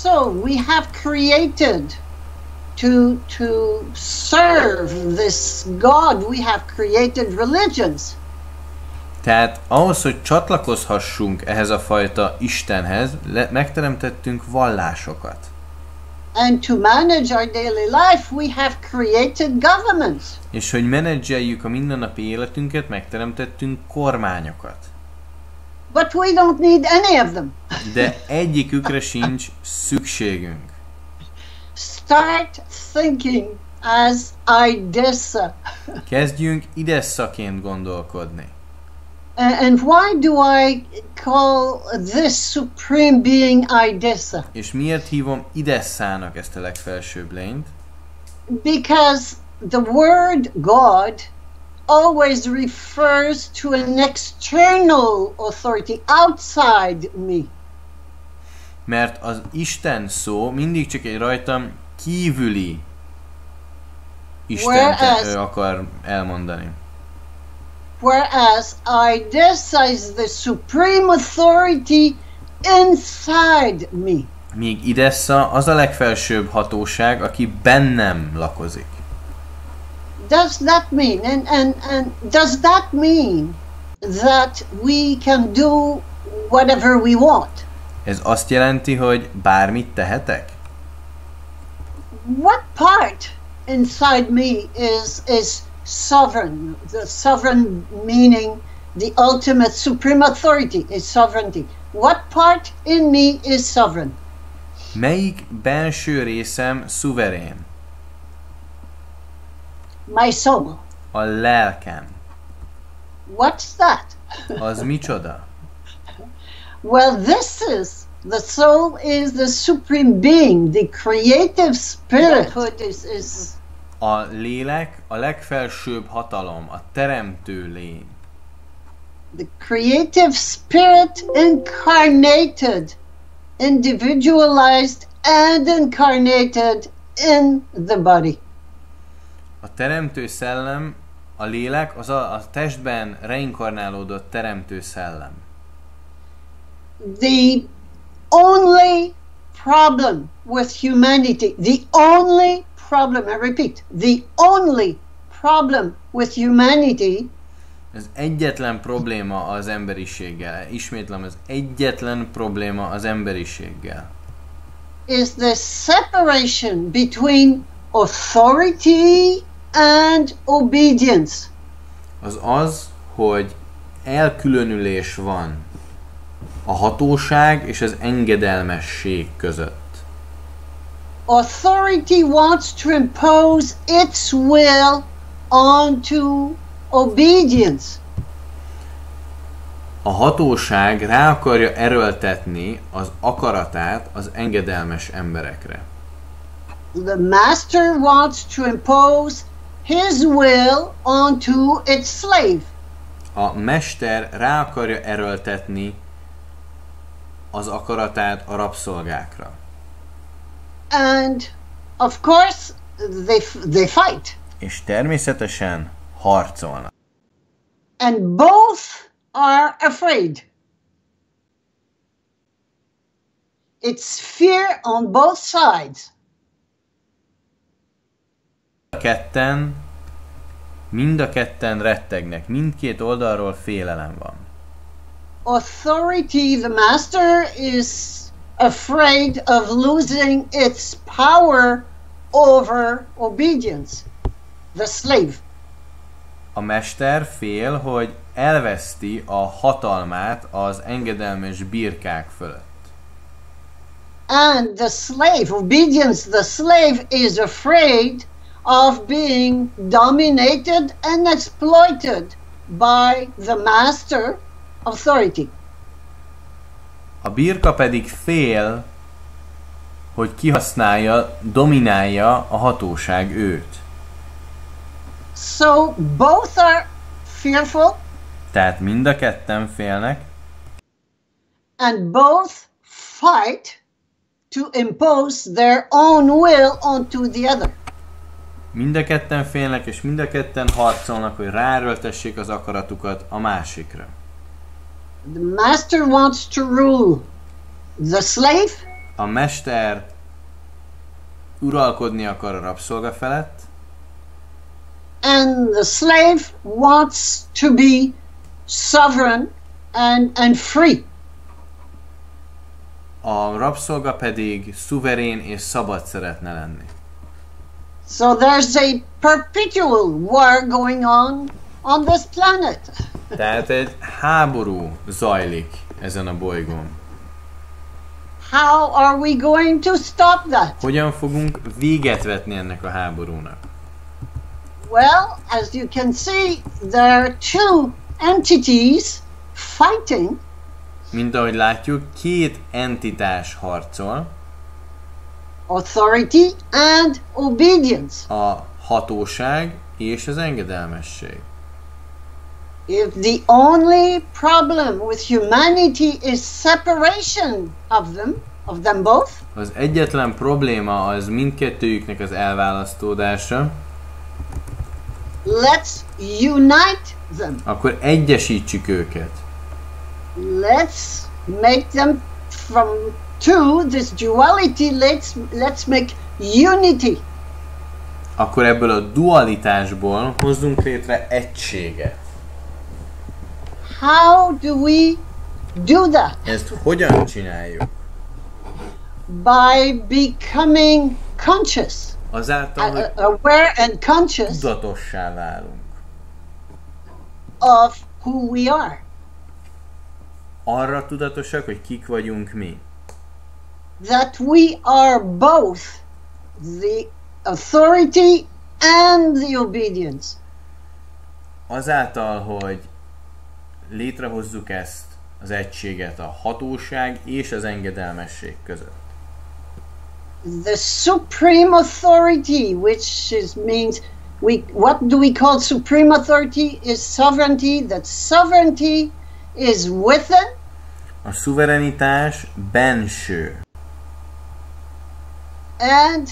So we have created to serve this God. We have created religions. Tehát ahhoz, hogy csatlakozhassunk ehhez a fajta Istenhez, megteremtettünk vallásokat. And to manage our daily life, we have created governments. És hogy menedzseljük a mindennapi életünket, megteremtettünk kormányokat. But we don't need any of them. De egyikükre sincs szükségünk. Start thinking as Idessa. Kezdjünk idesszaként gondolkodni. And why do I call this supreme being Idessa? És miért hívom idesszának ezt a legfelsőbb lényt? Because the word God always refers to an external authority outside me. Mert az Isten szó mindig csak egy rajtam kívüli Istent akar elmondani. Whereas Idessa is the supreme authority inside me. Míg idessa az a legfelsőbb hatóság, aki bennem lakozik. Does that mean, and does that mean that we can do whatever we want? Ez azt jelenti, hogy bármit tehetek? What part inside me is sovereign? The sovereign meaning the ultimate supreme authority is sovereignty. What part in me is sovereign? Melyik belső részem szuverén? My soul. A lelkem. What's that? Az micsoda? Well, the soul is the supreme being, the creative spirit. A lélek a legfelsőbb hatalom, a teremtő lény. The creative spirit incarnated, individualized and incarnated in the body. A teremtő szellem, a lélek az a testben reinkarnálódott teremtő szellem. The only problem with humanity, the only problem, I repeat, the only problem with humanity az egyetlen probléma az emberiséggel. Ismétlem, az egyetlen probléma az emberiséggel. Is the separation between authority and obedience. Az, hogy elkülönülés van a hatóság és az engedelmesség között. Authority wants to impose its will onto obedience. A hatóság rá akarja erőltetni az akaratát az engedelmes emberekre. The master wants to impose his will onto its slave. A mester rá akarja erőltetni az akaratát a rabszolgákra. And of course they fight. És természetesen harcolnak. And both are afraid. It's fear on both sides. Mind a ketten rettegnek, mindkét oldalról félelem van. Authority, the master is afraid of losing its power over obedience, the slave. A mester fél, hogy elveszti a hatalmát az engedelmes birkák fölött. And the slave, obedience, the slave is afraid of being dominated and exploited by the master authority. A birka pedig fél, hogy kihasználja, dominálja a hatóság őt. So both are fearful. Tehát mind a ketten félnek. And both fight to impose their own will onto the other. Mind a ketten félnek, és mind a ketten harcolnak, hogy ráerőltessék az akaratukat a másikra. The master wants to rule the slave. A mester uralkodni akar a rabszolga felett. And the slave wants to be sovereign, and free. A rabszolga pedig szuverén és szabad szeretne lenni. So there's a perpetual war going on this planet. Tehát egy háború zajlik ezen a bolygón. How are we going to stop that? Hogyan fogunk véget vetni ennek a háborúnak? Well, as you can see, there are two entities fighting. Mint ahogy látjuk, két entitás harcol. Authority and obedience. A hatóság és az engedelmesség. If the only problem with humanity is separation of them both, Az egyetlen probléma az mindkettőjüknek az elválasztódása, let's unite them. akkor egyesítsük őket. Let's make them from two, this duality, let's make unity. Akkor ebből a dualitásból hozzunk létre egységet. How do we do that? Ezt hogyan csináljuk? By becoming conscious, Azáltal, hogy aware and conscious tudatossá válunk. of who we are. Arra tudatosak, hogy kik vagyunk mi. That we are both the authority and the obedience. Azáltal, hogy létrehozzuk ezt az egységet a hatóság és az engedelmesség között. The supreme authority, which means what do we call supreme authority, is sovereignty. That sovereignty is within. A szuverenitás benső. And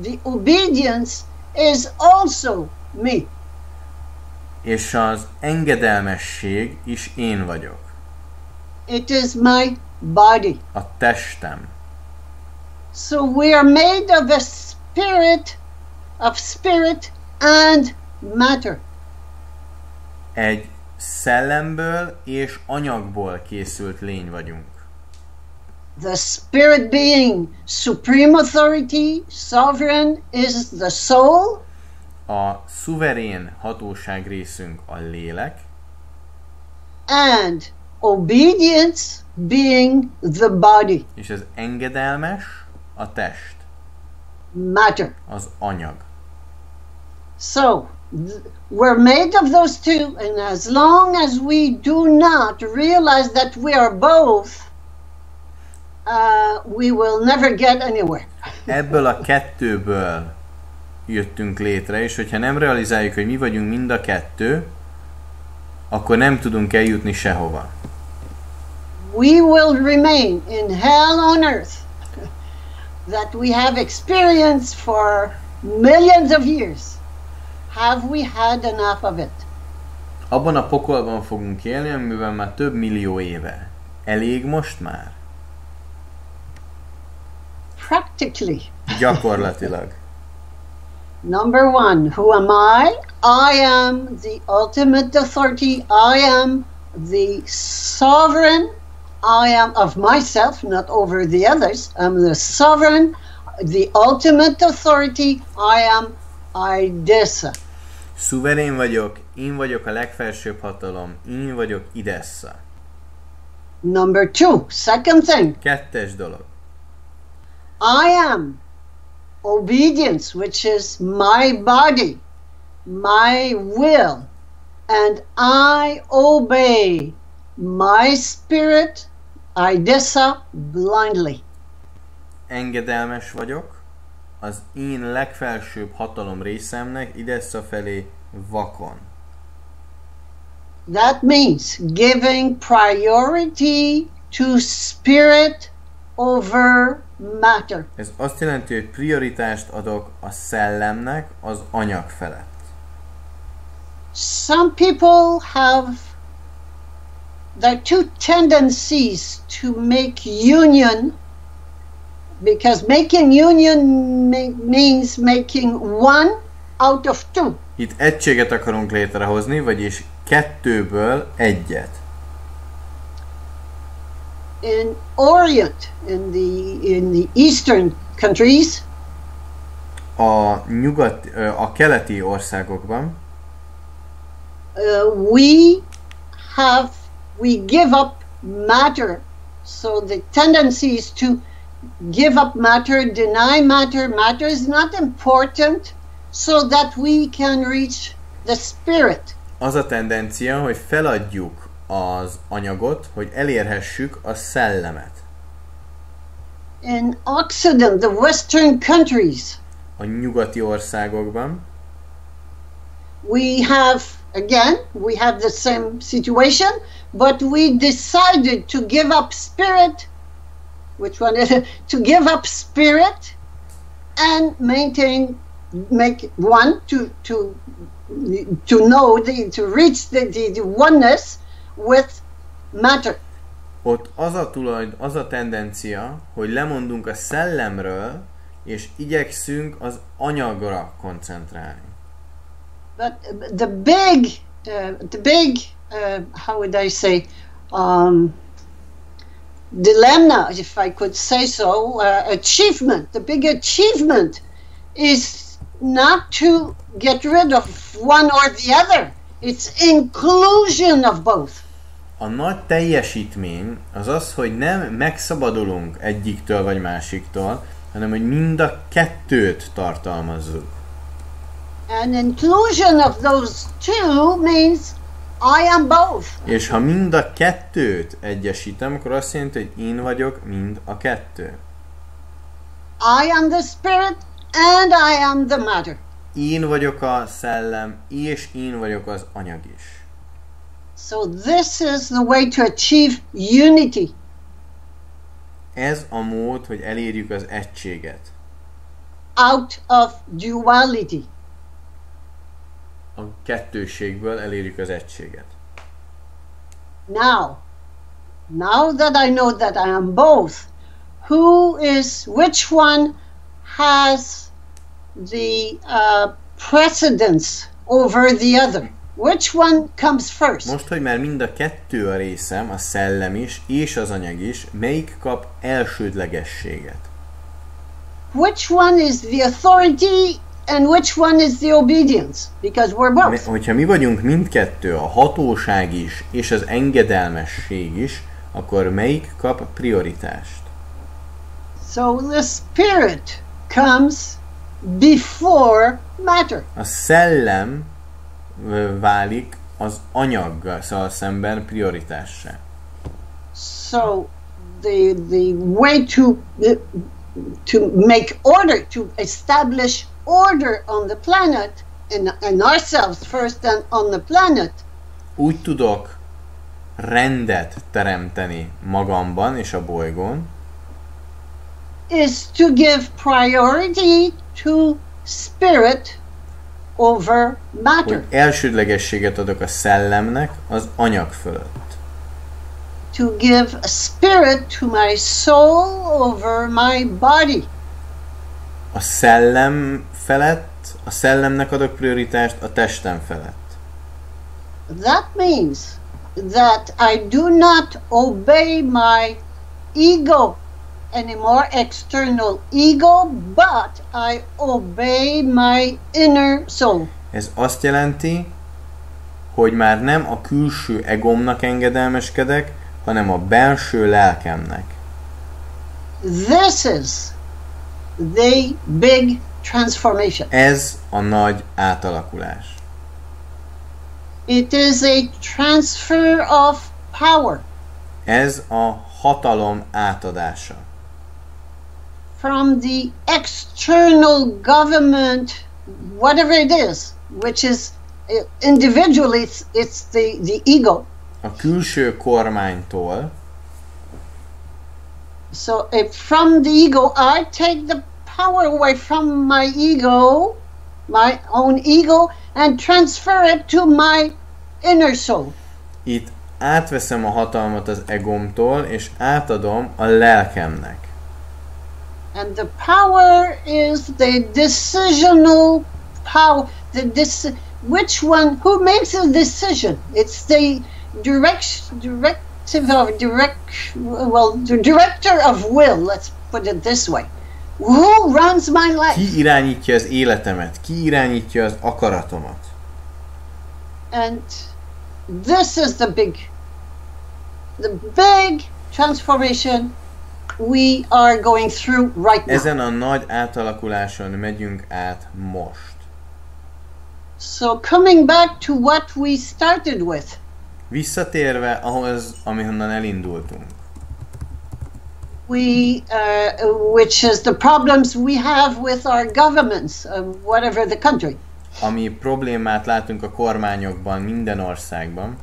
the obedience is also me. És az engedelmesség is én vagyok. It is my body. A testem. So we are made of spirit and matter. Egy szellemből és anyagból készült lény vagyunk. The spirit being supreme authority, sovereign, is the soul. A szuverén hatóság részünk a lélek. And obedience being the body. És az engedelmes a test. Matter. Az anyag. So, we're made of those two, and as long as we do not realize that we are both, we will never get anywhere. Ebből a kettőből jöttünk létre, és hogyha nem realizáljuk, hogy mi vagyunk mind a kettő, akkor nem tudunk eljutni sehova. We will remain in hell on earth that we have experienced for millions of years. Have we had enough of it? Abban a pokolban fogunk élni, amiben már több millió éve. Elég most már? Practically. Gyakorlatilag. Number one, who am I? I am the ultimate authority. I am the sovereign. I am of myself, not over the others. I'm the sovereign, the ultimate authority. I am Idessa. Szuverén vagyok, én vagyok a legfelsőbb hatalom, én vagyok Idessa. Number two, second thing. Kettes dolog. I am obedience, which is my body, my will, and I obey my spirit, Idessa, blindly. Engedelmes vagyok, az én legfelsőbb hatalom részemnek Idessa felé vakon. That means giving priority to spirit over matter. Ez azt jelenti, hogy prioritást adok a szellemnek az anyag felett. Some people have their two tendencies to make union, because making union means making one out of two, Itt egységet akarunk létrehozni, vagyis kettőből egyet. In Orient, in the Eastern countries, a keleti országokban we give up matter. So the tendency is to give up matter, deny matter. Matter is not important, so that we can reach the spirit. Az a tendencia, hogy feladjuk az anyagot, hogy elérhessük a szellemet. In Occident, the Western countries, a nyugati országokban we have the same situation, but we decided to give up spirit. Which one is it? To give up spirit and make one to know to reach the oneness with matter. Ott az a tendencia, hogy lemondunk a szellemről, és igyekszünk az anyagra koncentrálni. But the big how would I say, dilemma, if I could say so, achievement. The big achievement is not to get rid of one or the other. It's inclusion of both. A nagy teljesítmény az az, hogy nem megszabadulunk egyiktől vagy másiktól, hanem hogy mind a kettőt tartalmazzuk. And inclusion of those two means I am both. És ha mind a kettőt egyesítem, akkor azt jelenti, hogy én vagyok mind a kettő. I am the spirit and I am the matter. Én vagyok a szellem, és én vagyok az anyag is. So this is the way to achieve unity. Ez a mód, hogy elérjük az egységet. Out of duality. A kettőségből elérjük az egységet. Now that I know that I am both, which one has the precedence over the other? Which one comes first? Most, hogy már mind a kettő a részem, a szellem is, és az anyag is, melyik kap elsődlegességet? Which one is the authority and which one is the obedience? Because we're both. Hogyha mi vagyunk mindkettő, a hatóság is, és az engedelmesség is, akkor melyik kap prioritást? So the spirit comes before matter. A szellem válik az anyaggal szemben prioritássá. So the way to make order, to establish order on the planet, in ourselves first and on the planet. Úgy tudok rendet teremteni magamban és a bolygón, is to give priority to spirit over matter. Hogy elsődlegességet adok a szellemnek az anyag fölött. To give a spirit to my soul over my body. A szellem felett, a szellemnek adok prioritást a testem felett. That means that I do not obey my ego anymore, external ego, but I obey my inner soul. Ez azt jelenti, hogy már nem a külső egómnak engedelmeskedek, hanem a belső lelkemnek. This is the big transformation. Ez a nagy átalakulás. It is a transfer of power. Ez a hatalom átadása. From the external government, whatever it is, which is individually it's the ego. A külső kormánytól. So from the ego, I take the power away from my ego, my own ego, and transfer it to my inner soul. Itt átveszem a hatalmat az egómtól, és átadom a lelkemnek. And the power is the decisional power, which one, who makes the decision? It's the the director of will, let's put it this way. Who runs my life? Ki irányítja az életemet? Ki irányítja az akaratomat? And this is the big transformation we are going through right now. Ezen a nagy átalakuláson megyünk át most. So coming back to what we started with. Visszatérve ahhoz, amihonnan elindultunk. Which is the problems we have with our governments, whatever the country. Ami problémát látunk a kormányokban, minden országban.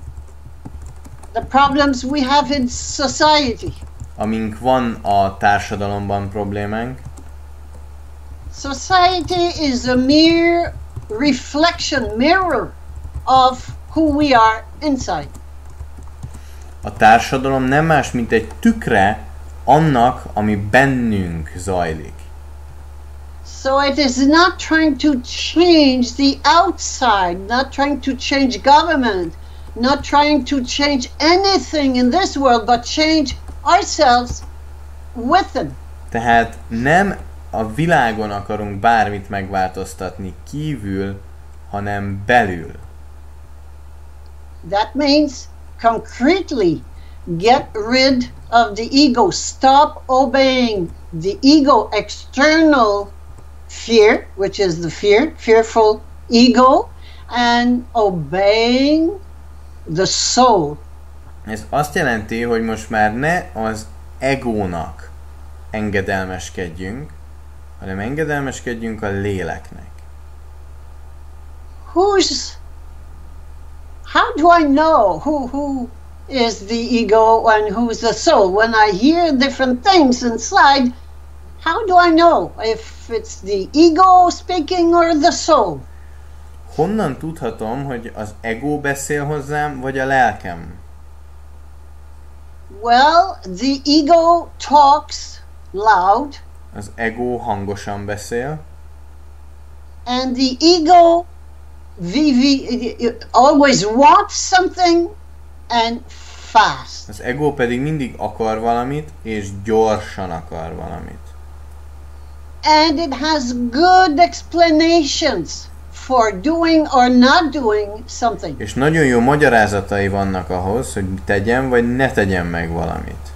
The problems we have in society. Amink van a társadalomban problémánk. Society is a mere mirror of who we are inside. A társadalom nem más, mint egy tükre annak, ami bennünk zajlik. So it is not trying to change the outside, not trying to change government, not trying to change anything in this world, but change ourselves within. Tehát nem a világon akarunk bármit megváltoztatni kívül, hanem belül. That means concretely get rid of the ego. Stop obeying the ego external fear, which is the fearful ego, and obeying the soul. Ez azt jelenti, hogy most már ne az egónak engedelmeskedjünk, hanem engedelmeskedjünk a léleknek. How do I know who is the ego and who's the soul? When I hear different things inside, how do I know if it's the ego speaking or the soul? Honnan tudhatom, hogy az ego beszél hozzám, vagy a lelkem? Well, the ego talks loud. Az ego hangosan beszél. And the ego always wants something and fast. Az ego pedig mindig akar valamit, és gyorsan akar valamit. And it has good explanations for doing or not doing something. És nagyon jó magyarázatai vannak ahhoz, hogy tegyem vagy ne tegyem meg valamit.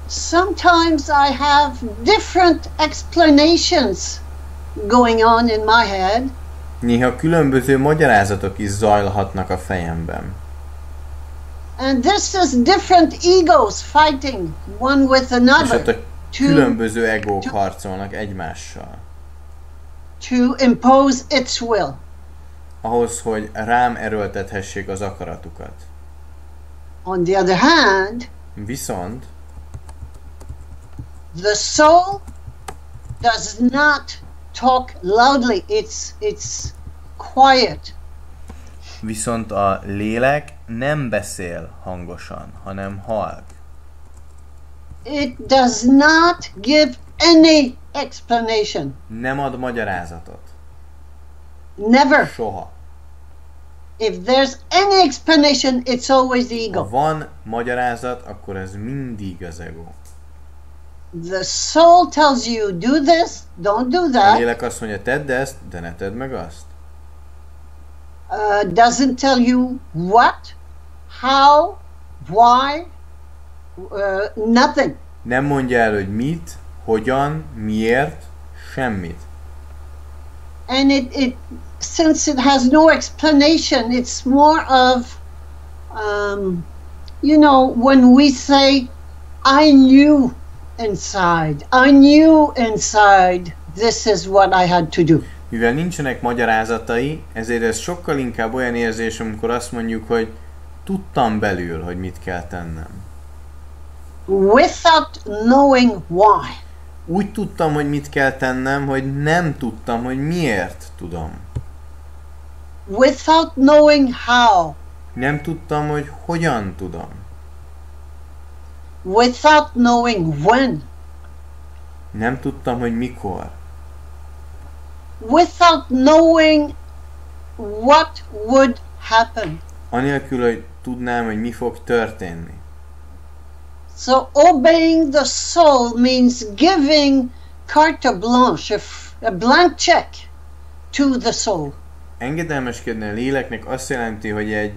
Sometimes I have different explanations going on in my head. Néha különböző magyarázatok is zajlhatnak a fejemben. And this is different egos fighting one with another. És ott a különböző egók harcolnak egymással. To impose its will. Ahhoz, hogy rám erőltethessék az akaratukat. On the other hand, viszont the soul does not talk loudly. It's quiet. Viszont a lélek nem beszél hangosan, hanem halk. It does not give any explanation. Nem ad magyarázatot. Never. Soha. If there's any explanation, it's always the ego. Ha van magyarázat, akkor ez mindig az ego. The soul tells you, do this, don't do that. A lélek azt mondja, tedd ezt, de ne tedd meg azt. Doesn't tell you what, how, why, nothing. Nem mondja el, hogy mit, hogyan, miért, semmit. And since it has no explanation, it's more of, you know, when we say, I knew inside, this is what I had to do. Mivel nincsenek magyarázatai, ezért ez sokkal inkább olyan érzés, amikor azt mondjuk, hogy tudtam belül, hogy mit kell tennem. Without knowing why. Úgy tudtam, hogy mit kell tennem, hogy nem tudtam, hogy miért tudom. Without knowing how. Nem tudtam, hogy hogyan tudom. Without knowing when. Nem tudtam, hogy mikor. Without knowing what would happen. Anélkül, hogy tudnám, hogy mi fog történni. So obeying the soul means giving carte blanche, a blank check to the soul. Engedelmeskedni a léleknek azt jelenti, hogy egy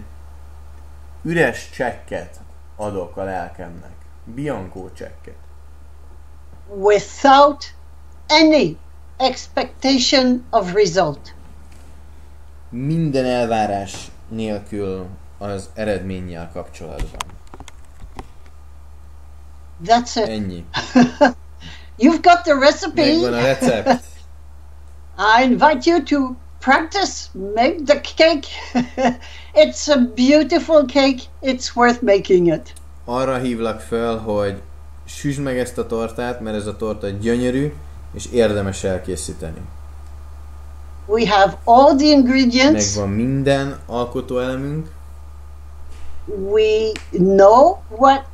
üres csekket adok a lelkemnek. Bianco csekket. Without any expectation of result. Minden elvárás nélkül az eredménnyel kapcsolatban. That's it. Ennyi. You've got the recipe. Megvan a recept. I invite you to practice, make the cake. It's a beautiful cake. It's worth making it. Arra hívlak föl, hogy süsd meg ezt a tortát, mert ez a torta gyönyörű, és érdemes elkészíteni. We have all the ingredients. Megvan minden alkotóelemünk. We know what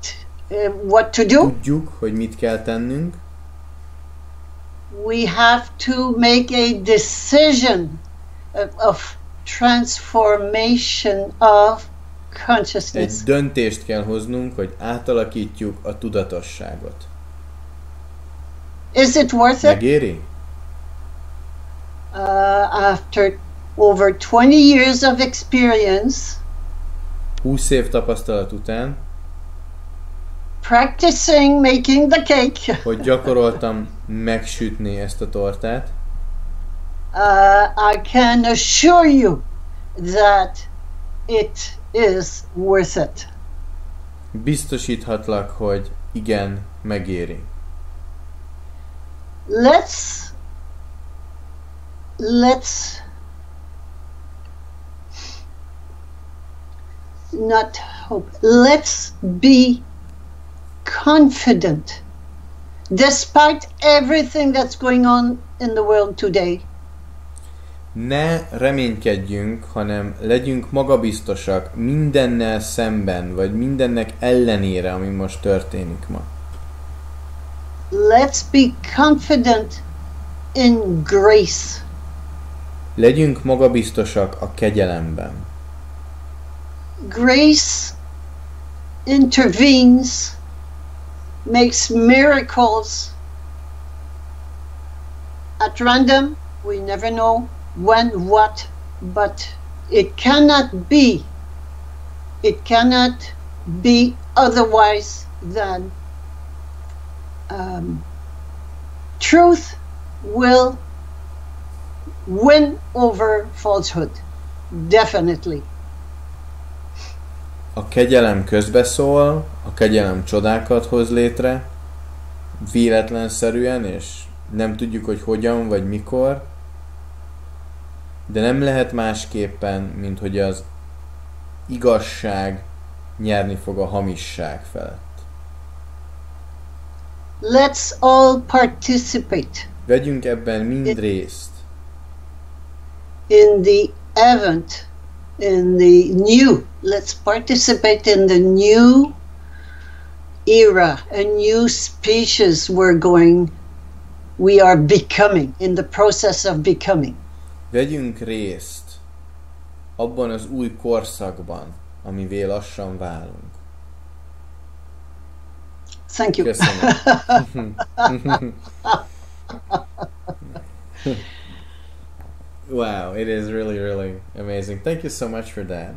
to do. Tudjuk, hogy mit kell tennünk. We have to make a decision of transformation of consciousness. Egy döntést kell hoznunk, hogy átalakítjuk a tudatosságot. Is it worth it? Megéri? After over 20 years of experience, 20 év tapasztalat után, practicing making the cake, hogy gyakoroltam megsütni ezt a tortát, I can assure you that it is worth it. biztosíthatlak, hogy igen, megéri. Let's not hope. Let's be confident, despite everything that's going on in the world today. Ne reménykedjünk, hanem legyünk magabiztosak mindennel szemben, vagy mindennek ellenére, ami most történik ma. Let's be confident in grace. Legyünk magabiztosak a kegyelemben. Grace intervenes, makes miracles at random. We never know when, what, but it cannot be otherwise than truth will win over falsehood. Definitely. A kegyelem közbeszól, a kegyelem csodákat hoz létre, véletlenszerűen, és nem tudjuk, hogy hogyan vagy mikor, de nem lehet másképpen, mint hogy az igazság nyerni fog a hamisság felett. Let's all participate. Vegyünk ebben mind részt. In the event, in the new, let's participate in the new era, a new species we are becoming, in the process of becoming. Vegyünk részt abban az új korszakban, amivé lassan válunk. Thank you. Köszönöm. Wow, it is really, really amazing. Thank you so much for that.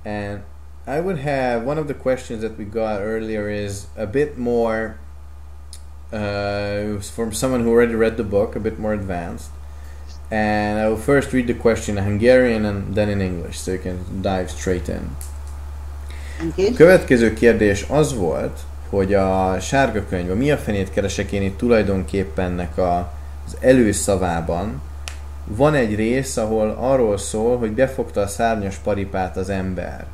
And I would have one of the questions that we got earlier is a bit more it was from someone who already read the book, a bit more advanced. And I will first read the question in Hungarian and then in English, so you can dive straight in. Okay. A következő kérdés az volt, hogy a sárga könyv, mi a fenét keresek én itt tulajdonképpen az előszavában, van egy rész, ahol arról szól, hogy befogta a szárnyas paripát az ember.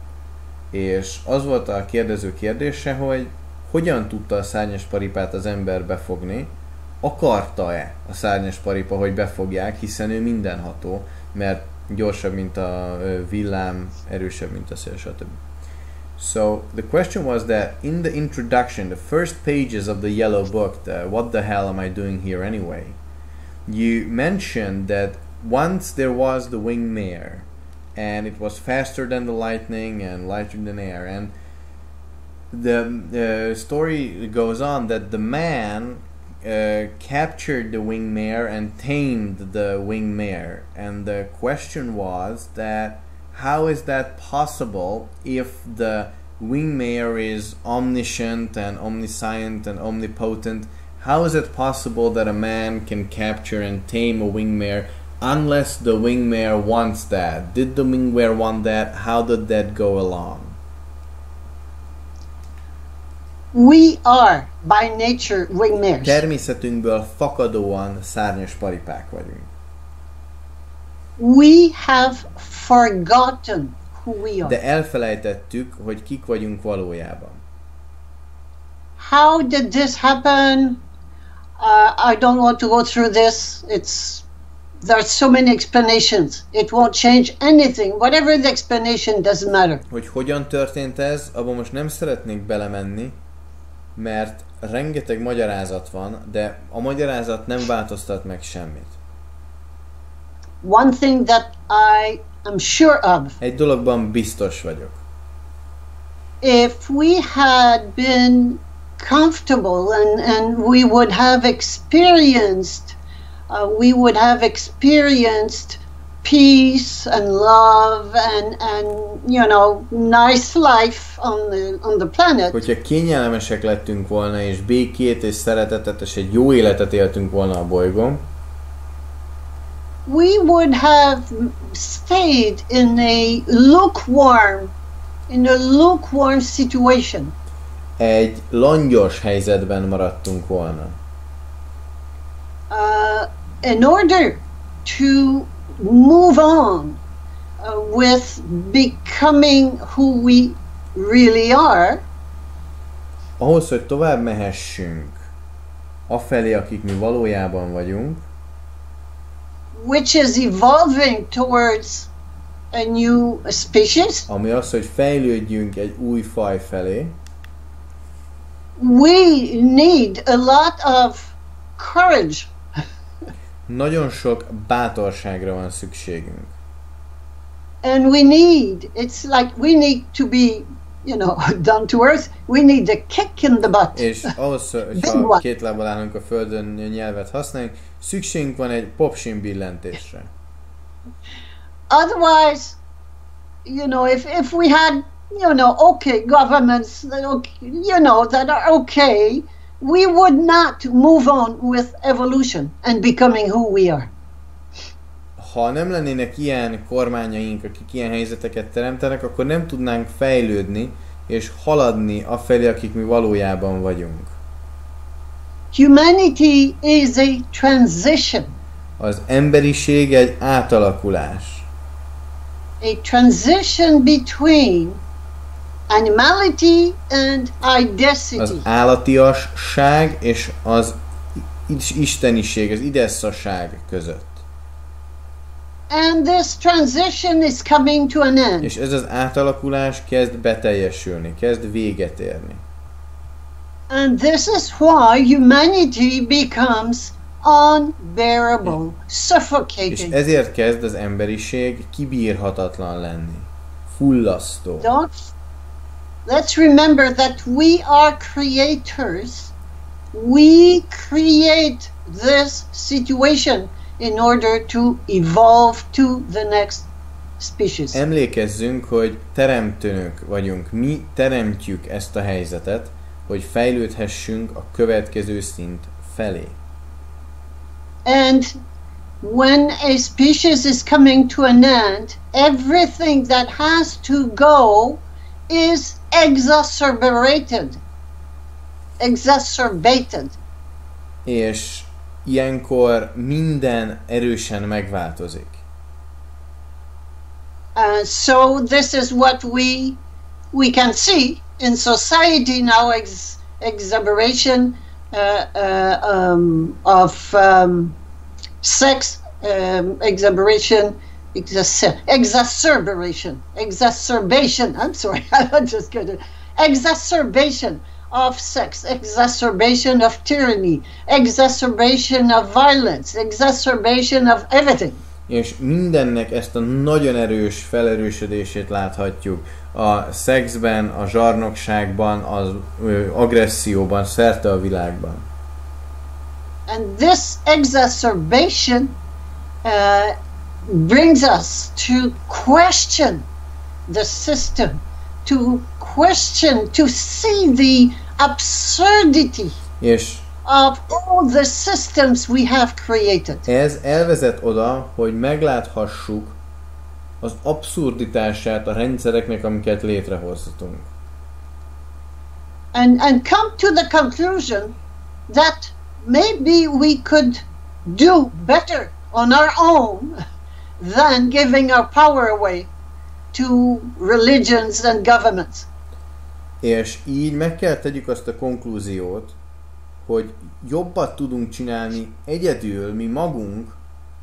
És az volt a kérdező kérdése, hogy hogyan tudta a szárnyas paripát az ember befogni, akarta-e a szárnyas paripa, hogy befogják, hiszen ő mindenható, mert gyorsabb, mint a villám, erősebb, mint a szél, stb. So the question was that in the introduction, the first pages of the yellow book, what the hell am I doing here anyway? You mentioned that once there was the winged mare, and it was faster than the lightning and lighter than air. And the story goes on that the man captured the winged mare and tamed the winged mare. And the question was that how is that possible if the winged mare is omniscient and omniscient and omnipotent? How is it possible that a man can capture and tame a winged mare unless the winged mare wants that? Did the winged mare want that? How did that go along? We are by nature winged mares. Természetünkből fakadóan szárnyas paripák vagyunk. We have forgotten who we are. De elfelejtettük, hogy kik vagyunk valójában. How did this happen? I don't want to go through this. There are so many explanations. It won't change anything. Whatever the explanation, doesn't matter. Hogy hogyan történt ez, abban most nem szeretnék belemenni, mert rengeteg magyarázat van, de a magyarázat nem változtat meg semmit. One thing that I am sure of. Egy dologban biztos vagyok. If we had been comfortable and we would have experienced peace and love and you know, nice life on the planet. Hogyha kényelmesek lettünk volna és békét és szeretetet és egy jó életet éltünk volna a bolygón, we would have stayed in a lukewarm situation. Egy langyos helyzetben maradtunk volna. In order to move on with becoming who we really are, ahhoz, hogy tovább mehessünk afelé, akik mi valójában vagyunk, which is evolving towards a new species, ami az, hogy fejlődjünk egy új faj felé, we need a lot of courage. Nagyon sok bátorságra van szükségünk. And it's like we need to be, you know, down to earth. We need a kick in the butt. És ahhoz, hogyha két lábbal állunk a földön, nyelvet használunk, szükségünk van egy popsin billentésre. Otherwise, you know, if we had, you know, okay governments, you know, that are okay, we would not move on with evolution and becoming who we are. Ha nem lennének ilyen kormányaink, akik ilyen helyzeteket teremtenek, akkor nem tudnánk fejlődni és haladni afelé, akik mi valójában vagyunk. Humanity is a transition. Az emberiség egy átalakulás. A transition between animality and identity. Az állatiasság és az isteniség, az idesszaság között. And this transition is coming to an end. És ez az átalakulás kezd beteljesülni, kezd véget érni. And this is why humanity becomes unbearable, suffocating. És ezért kezd az emberiség kibírhatatlan lenni, fullasztó. Let's remember that we are creators. We create this situation in order to evolve to the next species. Emlékezzünk, hogy teremtőnök vagyunk. Mi teremtjük ezt a helyzetet, hogy fejlődhessünk a következő szint felé. And when a species is coming to an end, everything that has to go is exacerbated. És ilyenkor minden erősen megváltozik. So this is what we can see in society now: exacerbation of sex, exacerbation. I'm sorry, I'm just kidding. Exacerbation of sex, exacerbation of tyranny, exacerbation of violence, exacerbation of everything. És mindennek ezt a nagyon erős felerősödését láthatjuk a szexben, a zsarnokságban, az agresszióban, szerte a világban. And this exacerbation brings us to question the system, to question, to see the absurdity of all the systems we have created. Ez elvezet oda, hogy megláthassuk az abszurditását a rendszereknek, amiket létrehoztunk. And come to the conclusion that maybe we could do better on our own than giving our power away to religions and governments. És így meg kell tegyük azt a konklúziót, hogy jobbat tudunk csinálni egyedül mi magunk,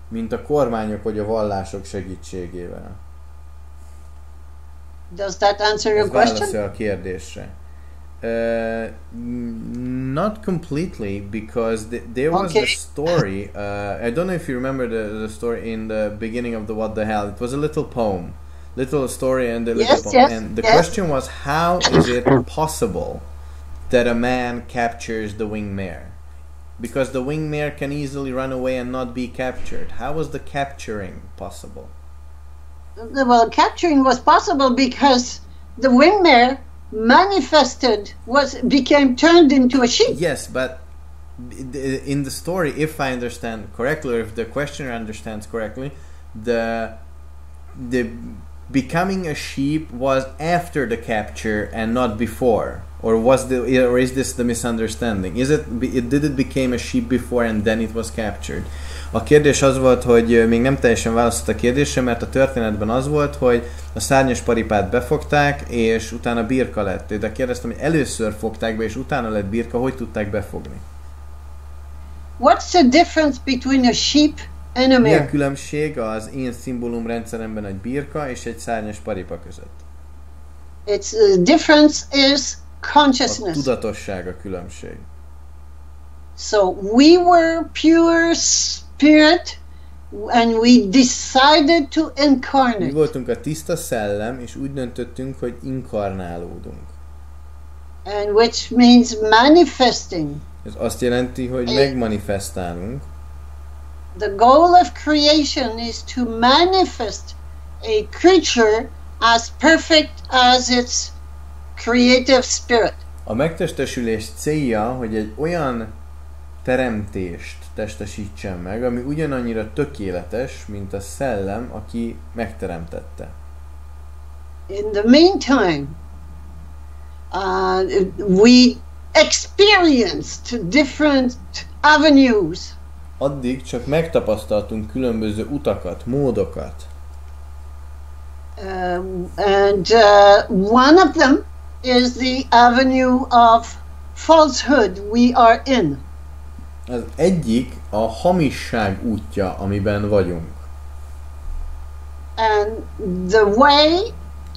mint a kormányok vagy a vallások segítségével. Does that answer your question? Válaszol a kérdésre. Not completely, because there was the story. I don't know if you remember the story in the beginning of the What the Hell. It was a little poem, little story, and the little poem. And the question was, how is it possible that a man captures the winged mare? Because the winged mare can easily run away and not be captured. How was the capturing possible? Well, capturing was possible because the winged mare manifested, became turned into a sheep. Yes, but in the story, if I understand correctly, or if the questioner understands correctly, the becoming a sheep was after the capture and not before, or is this the misunderstanding? Did it become a sheep before and then it was captured? A kérdés az volt, hogy még nem teljesen válaszolt a kérdésre, mert a történetben az volt, hogy a szárnyas paripát befogták, és utána birka lett. De kérdeztem, hogy először fogták be, és utána lett birka, hogy tudták befogni? What's the difference between a sheep and a mare? Mi a különbség az én szimbólumrendszeremben egy birka és egy szárnyas paripa között? The difference is consciousness. A tudatosság a különbség. So we were pure spirit and we decided to incarnate. Mi voltunk a tiszta szellem, és úgy döntöttünk, hogy inkarnálódunk. And which means manifesting. Ez azt jelenti, hogy megmanifestálunk. The goal of creation is to manifest a creature as perfect as its creative spirit. A megtestesülés célja, hogy egy olyan teremtést testesítsen meg, ami ugyanannyira tökéletes, mint a szellem, aki megteremtette. In the meantime, we experienced different avenues. Addig csak megtapasztaltunk különböző utakat, módokat. And one of them is the avenue of falsehood we are in. Az egyik a hamisság útja, amiben vagyunk. And the way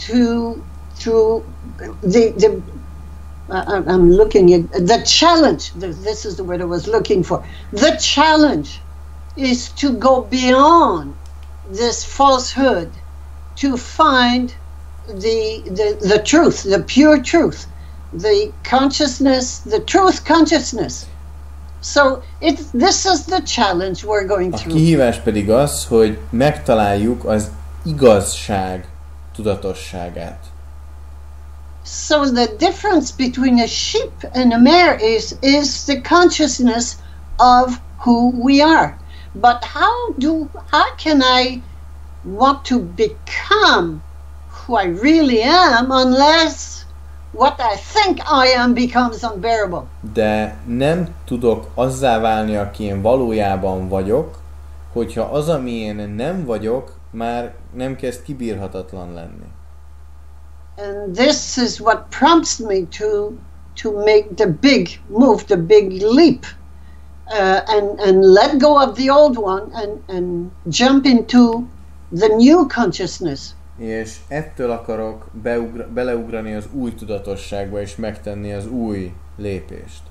to I'm looking at the challenge. This is the word I was looking for. The challenge is to go beyond this falsehood to find the truth, the pure truth, the consciousness, the truth consciousness. So this is the challenge we're going through. A kihívás pedig az, hogy megtaláljuk az igazság tudatosságát. So the difference between a sheep and a mare is the consciousness of who we are. But how can I want to become who I really am unless what I think I am becomes unbearable? De nem tudok azzá válni, aki én valójában vagyok, hogyha az, ami én nem vagyok, már nem kezd kibírhatatlan lenni. And this is what prompts me to make the big move, the big leap, and let go of the old one and jump into the new consciousness. És ettől akarok beleugrani az új tudatosságba, és megtenni az új lépést.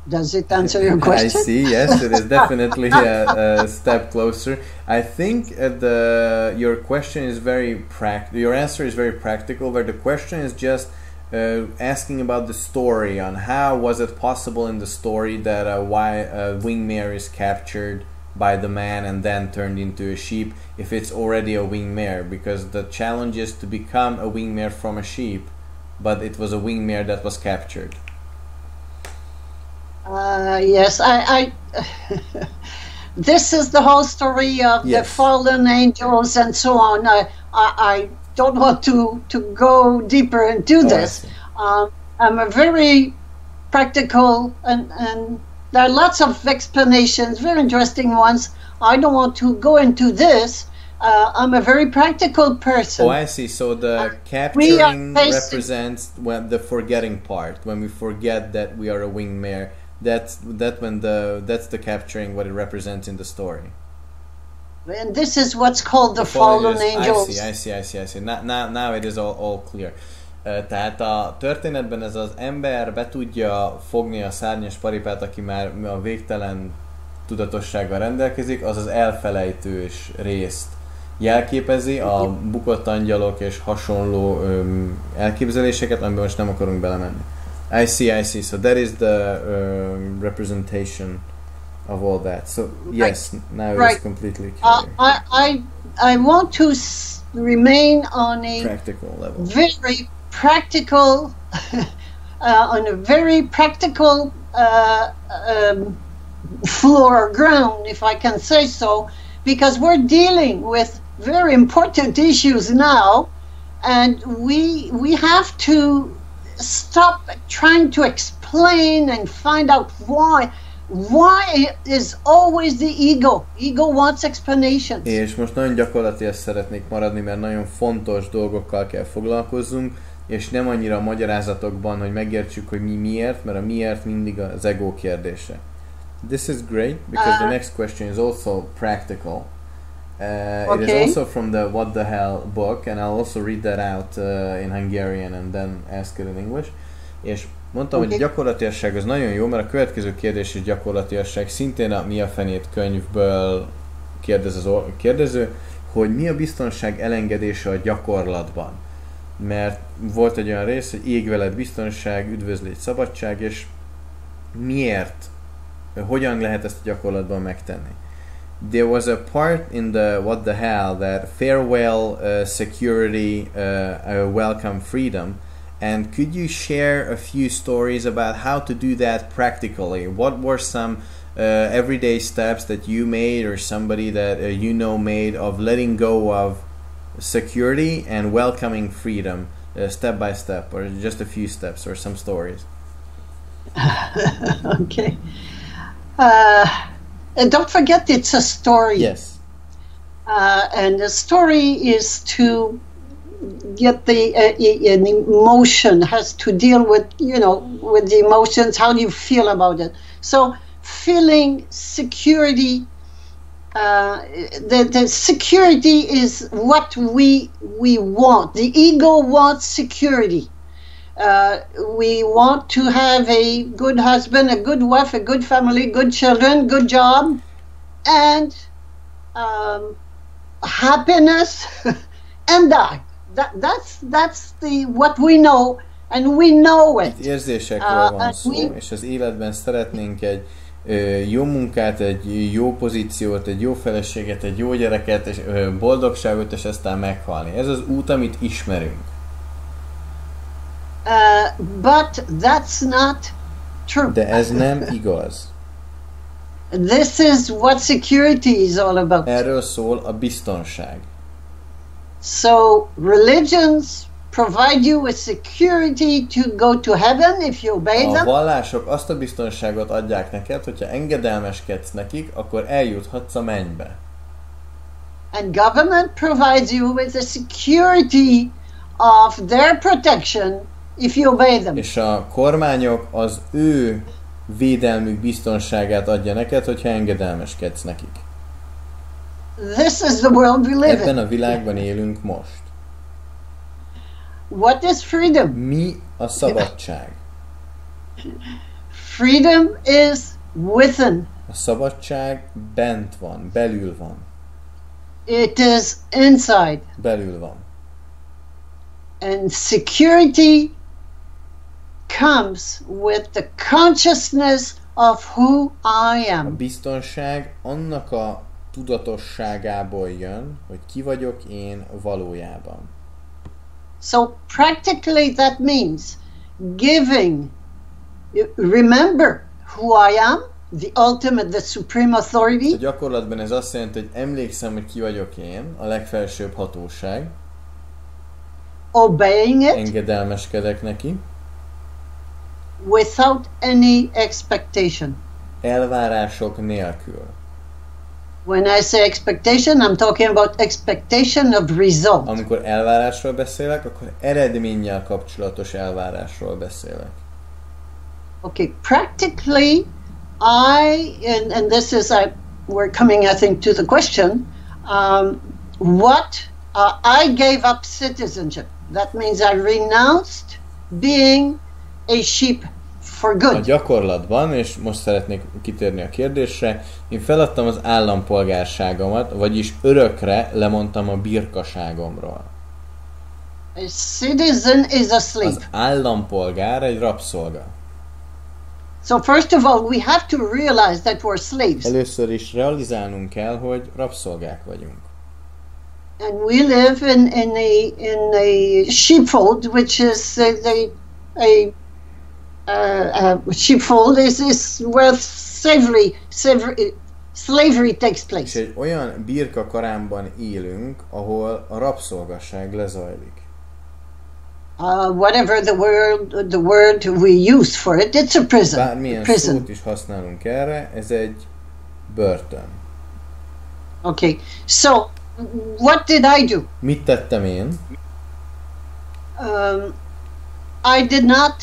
Does it answer your question? I see. Yes, it is definitely a step closer. I think your question is very your answer is very practical, where the question is just asking about the story, on how was it possible in the story that why a winged mare is captured by the man and then turned into a sheep if it's already a winged mare, because the challenge is to become a winged mare from a sheep, but it was a winged mare that was captured. Yes, I this is the whole story of the fallen angels and so on. I don't want to go deeper into this. I'm a very practical, and there are lots of explanations, very interesting ones. I don't want to go into this. I'm a very practical person. Oh, I see. So the capturing represents the forgetting part, when we forget that we are a winged mare. That's the capturing, what it represents in the story. And this is what's called the fallen angels. I see. Now it is all clear. Tehát a történetben ez az ember be tudja fogni a szárnyas paripát, aki már a végtelen tudatossággal rendelkezik, az az elfelejtős részt jelképezi, a bukott angyalok és hasonló elképzeléseket, amiben most nem akarunk belemenni. I see. So that is the representation of all that. So yes, now it's completely clear. I want to remain on a practical level, very practical, on a very practical floor, ground, if I can say so, because we're dealing with very important issues now, and we have to stop trying to explain and find out why is always the ego. Ego wants explanations. És most nagyon gyakorlatilag szeretnék maradni, mert nagyon fontos dolgokkal kell foglalkozzunk, és nem annyira a magyarázatokban, hogy megértsük, hogy mi miért, mert a miért mindig az ego kérdése. This is great, because the next question is also practical. It is also from the What the Hell book, and I'll also read that out in Hungarian and then ask it in English. És mondtam, hogy a gyakorlatiasság az nagyon jó, mert a következő kérdés is gyakorlatiasság, szintén a Mi a fenét könyvből kérdez az kérdező, hogy mi a biztonság elengedése a gyakorlatban. Mert volt egy olyan rész, hogy ég veled biztonság, üdvözlégy szabadság, és miért? Hogyan lehet ezt a gyakorlatban megtenni? There was a part in the What the Hell that farewell security, welcome freedom, and could you share a few stories about how to do that practically? What were some everyday steps that you made, or somebody that you know made, of letting go of security and welcoming freedom, step by step, or just a few steps, or some stories? Okay. And don't forget, it's a story. Yes. And the story is to get an emotion, has to deal with, with the emotions, how you feel about it. So feeling security, the security is what we want. The ego wants security. We want to have a good husband, a good wife, a good family, good children, good job, and happiness, and die. That's what we know, and we know it. Érzésekről van szó, és az életben szeretnénk egy jó munkát, egy jó pozíciót, egy jó feleséget, egy jó gyereket, és boldogságot, és aztán meghalni. Ez az út, amit ismerünk. But that's not true. De ez nem igaz. This is what security is all about. Erről szól a biztonság. So religions provide you with security to go to heaven if you obey them. A vallások azt a biztonságot adják neked, hogyha engedelmeskedsz nekik, akkor eljuthatsz a mennybe. And government provides you with the security of their protection if you obey them. És a kormányok az ő védelmük biztonságát adja neked, hogyha engedelmeskedsz nekik. This is the world we live in. Ebben a világban élünk most. What is freedom? Mi a szabadság? Freedom is within. A szabadság bent van, belül van. It is inside. Belül van. And security comes with the consciousness of who I A am. biztonság annak a tudatosságából jön, hogy ki vagyok én valójában. So practically that means giving, remember who I am, the ultimate, the supreme A authority, gyakorlatban ez azt jelenti, hogy emlékszem, hogy ki vagyok én, a legfelsőbb hatóság, obeying it engedelmeskedek neki, without any expectation. elvárások nélkül. When I say expectation, I'm talking about expectation of result. Amikor elvárásról beszélek, akkor eredménnyel kapcsolatos elvárásról beszélek. Okay, practically, and this is, we're coming, I think, to the question, I gave up citizenship. That means I renounced being a sheep for A good. gyakorlatban, és most szeretnék kitérni a kérdésre, én feladtam az állampolgárságomat, vagyis örökre lemondtam a birkaságomról. A citizen is a slave. Az állampolgár egy rabszolga. So first of all, we have to realize that we're slaves. Először is realizálnunk kell, hogy rabszolgák vagyunk. And we live in a sheepfold, which is a sheepfold is where slavery takes És place. egy olyan birka karámban élünk, ahol a rabszolgaság lezajlik. Whatever the word we use for it, it's a prison. Bármilyen szót is használunk erre, ez egy börtön. Okay, so what did I do? Mit tettem én? I did not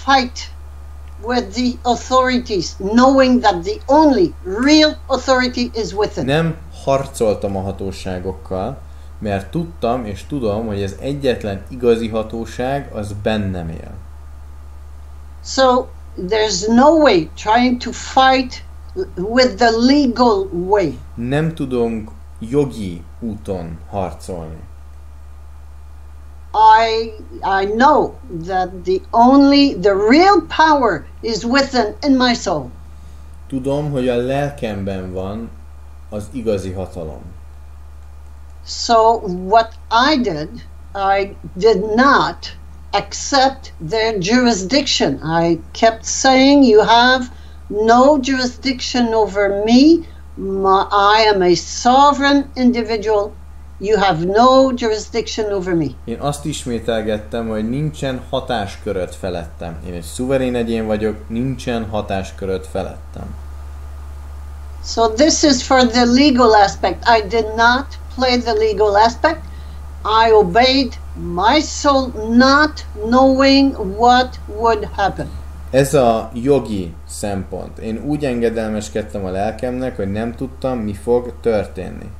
fight with the authorities, knowing that the only real authority is within. Nem harcoltam a hatóságokkal, mert tudtam és tudom, hogy az egyetlen igazi hatóság az bennem él. So there's no way trying to fight with the legal way. Nem tudunk jogi úton harcolni. I know that the real power is within in my soul. Tudom, hogy a lelkemben van az igazi hatalom. So what I did not accept their jurisdiction. I kept saying, you have no jurisdiction over me. I am a sovereign individual. You have no jurisdiction over me. Én azt ismételgettem, hogy nincsen hatásköröd felettem. Én egy szuverén egyén vagyok, nincsen hatásköröd felettem. So this is for the legal aspect. I did not play the legal aspect. I obeyed my soul, not knowing what would happen. Ez a jogi szempont. Én úgy engedelmeskedtem a lelkemnek, hogy nem tudtam, mi fog történni.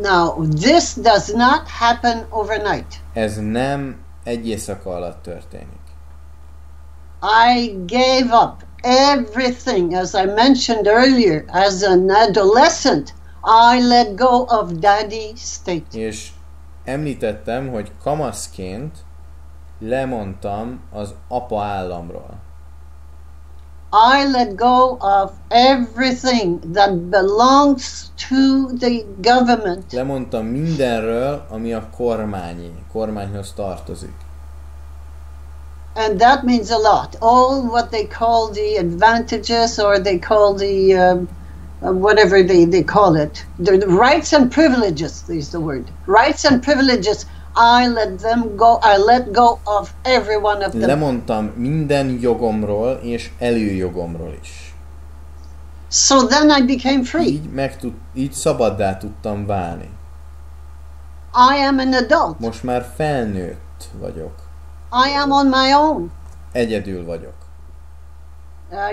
Now, this does not happen overnight. Ez nem egy éjszaka alatt történik. I gave up everything, as I mentioned earlier, as an adolescent. I let go of daddy state. És említettem, hogy kamaszként lemondtam az apa államról. I let go of everything that belongs to the government. Lemondtam mindenről, ami a kormányhoz tartozik. And that means a lot. All what they call the advantages, or they call the whatever they call it, the rights and privileges is the word. Rights and privileges. I let them go. I let go of every one of them. Lemondtam minden jogomról és előjogomról is. So then I became free. Így szabaddá tudtam válni. I am an adult. Most már felnőtt vagyok. I am on my own. Egyedül vagyok.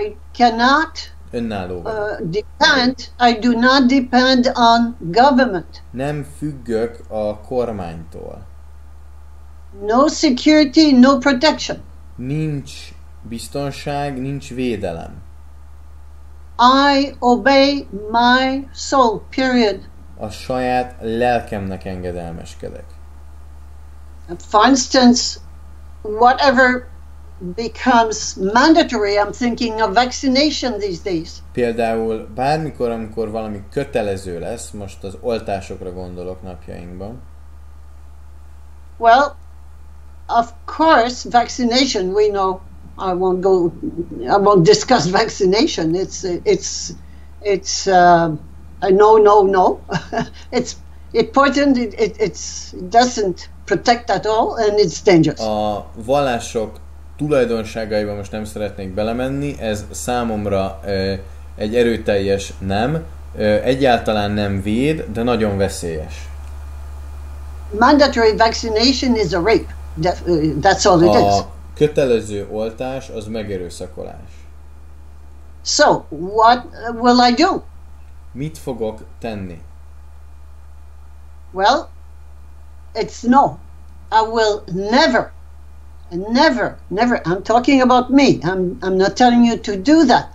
I cannot Önálló vagyok. I do not depend on government. Nem függök a kormánytól. No security, no protection. Nincs biztonság, nincs védelem. I obey my soul, period. A saját lelkemnek engedelmeskedek. For instance, whatever becomes mandatory, I'm thinking of vaccination these days. Például bármikor, amikor valami kötelező lesz, most az oltásokra gondolok napjainkban. Well, of course, vaccination, we know, I won't discuss vaccination. It's a no. It's important, it doesn't protect at all, and it's dangerous. A vallások tulajdonságaiba most nem szeretnék belemenni, ez számomra egy erőteljes nem, egyáltalán nem véd, de nagyon veszélyes. Mandatory vaccination is a rape. That's all it is. A kötelező oltás az megerőszakolás. So, what will I do? Mit fogok tenni? Well, it's no. I will never, I'm talking about me. I'm not telling you to do that.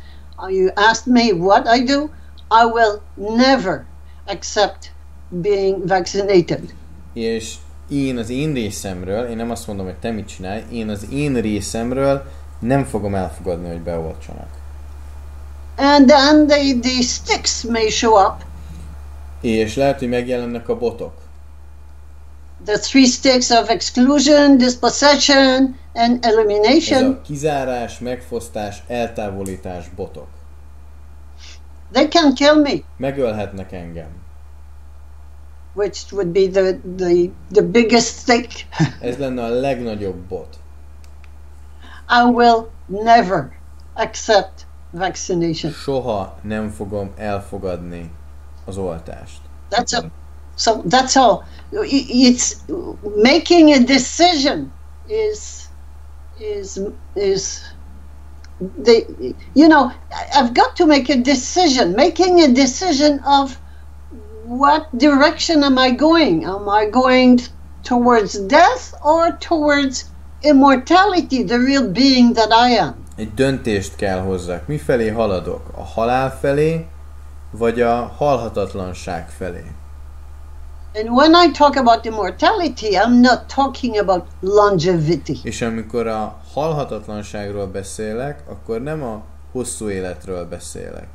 You asked me what I do. I will never accept being vaccinated. És én az én részemről, én nem azt mondom, hogy te mit csinálj, én az én részemről nem fogom elfogadni, hogy beoltsanak. And then the sticks may show up. És lehet, hogy megjelennek a botok. The 3 sticks of exclusion, dispossession, and elimination. Ez a kizárás, megfosztás, eltávolítás botok. They can kill me. Megölhetnek engem. Which would be the biggest stick. Ez lenne a legnagyobb bot. I will never accept vaccination. Soha nem fogom elfogadni az oltást. So that's all. It's making a decision is the, you know, I've got to make a decision. Making a decision of what direction am I going? Am I going towards death or towards immortality, the real being that I am? Egy döntést kell hozzak. Mifelé haladok? A halál felé, vagy a halhatatlanság felé? And when I talk about immortality, I'm not talking about longevity. És amikor a halhatatlanságról beszélek, akkor nem a hosszú életről beszélek.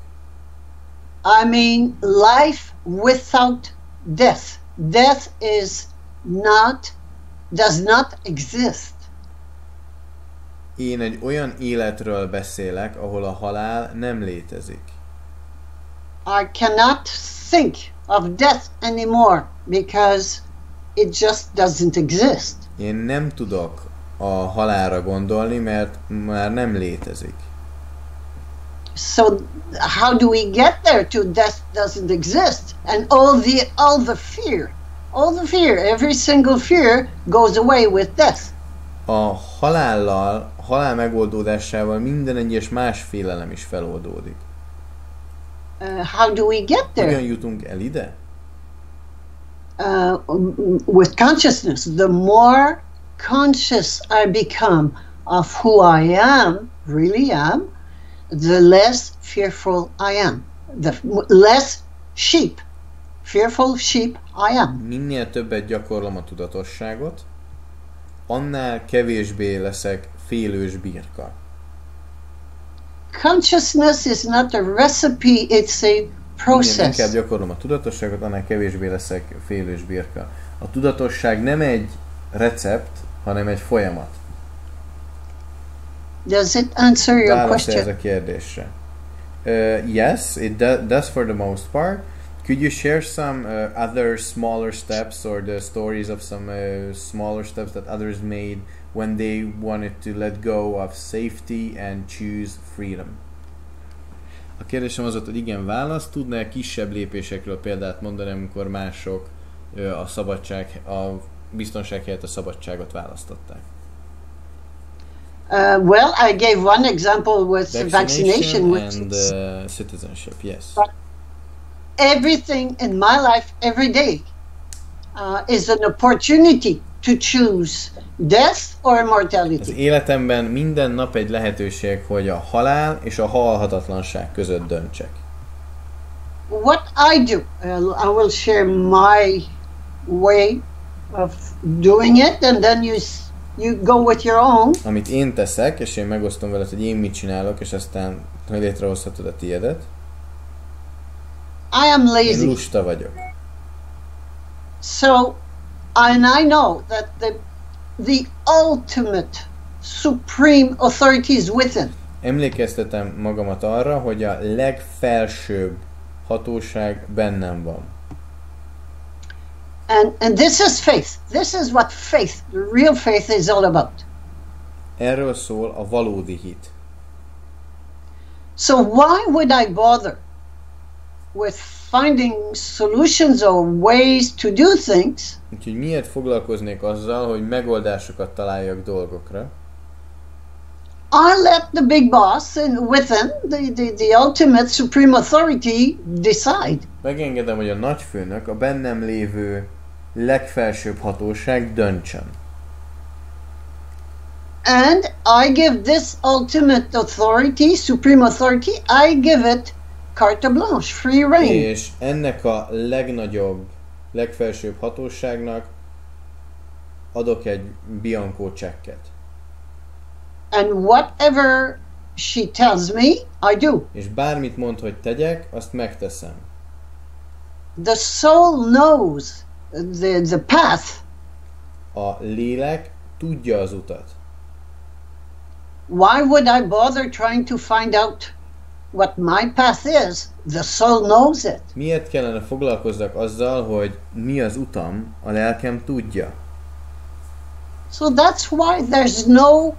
I mean life without death. Death does not exist. Én egy olyan életről beszélek, ahol a halál nem létezik. I cannot think of death anymore because it just doesn't exist. Én nem tudok a halálra gondolni, mert már nem létezik. So how do we get there to death doesn't exist? And all the fear, every single fear goes away with death. A halál megoldódásával minden egyes más félelem is feloldódik. How do we get there? Hogyan jutunk el ide? With consciousness. The more conscious I become of who I am, really am, the less fearful I am. The less fearful sheep I am. Minél többet gyakorlom a tudatosságot, annál kevésbé leszek félős birka. Consciousness is not a recipe, it's a process. Minél inkább gyakorlom a tudatosságot, annál kevésbé leszek félős birka. A tudatosság nem egy recept, hanem egy folyamat. Does it answer your Válasz ez question? a kérdésre. Yes, it does for the most part. Could you share some other smaller steps or the stories of some smaller steps that others made when they wanted to let go of safety and choose freedom? A kérdésem az volt, hogy igen, válasz. Tudná kisebb lépésekről példát mondani, amikor mások a biztonság helyett a szabadságot választották? Well, I gave one example with vaccination which and is citizenship, yes. everything in my life every day is an opportunity to choose death or Az immortality. életemben minden nap egy lehetőség, hogy a halál és a halhatatlanság között döntsek. What I do, I will share my way of doing it, and then you go with your own. Amit én teszek, és én megosztom veled, hogy én mit csinálok, és aztán hogy létrehozhatod a tiédet. I am Én lazy. lusta vagyok. So, and I know that the ultimate supreme authority is within. Emlékeztetem magamat arra, hogy a legfelsőbb hatóság bennem van. And this is faith. This is what faith, the real faith is all about. Erről szól a valódi hit. So why would I bother with finding solutions or ways to do things? Úgyhogy miért foglalkoznék azzal, hogy megoldásokat találjak dolgokra? I let the big boss within, the ultimate supreme authority decide. Megengedem, hogy a nagyfőnök, a bennem lévő legfelsőbb hatóság döntsön. And I give this ultimate authority, supreme authority, I give it carte blanche, free rein. És ennek a legnagyobb, legfelsőbb hatóságnak adok egy bianco csekket. And whatever she tells me, I do. És bármit mond, hogy tegyek, azt megteszem. The soul knows the path. A lélek tudja az utat. Why would I bother trying to find out what my path is? The soul knows it. Miért kellene foglalkozzak azzal, hogy mi az utam, a lelkem tudja? So that's why there's no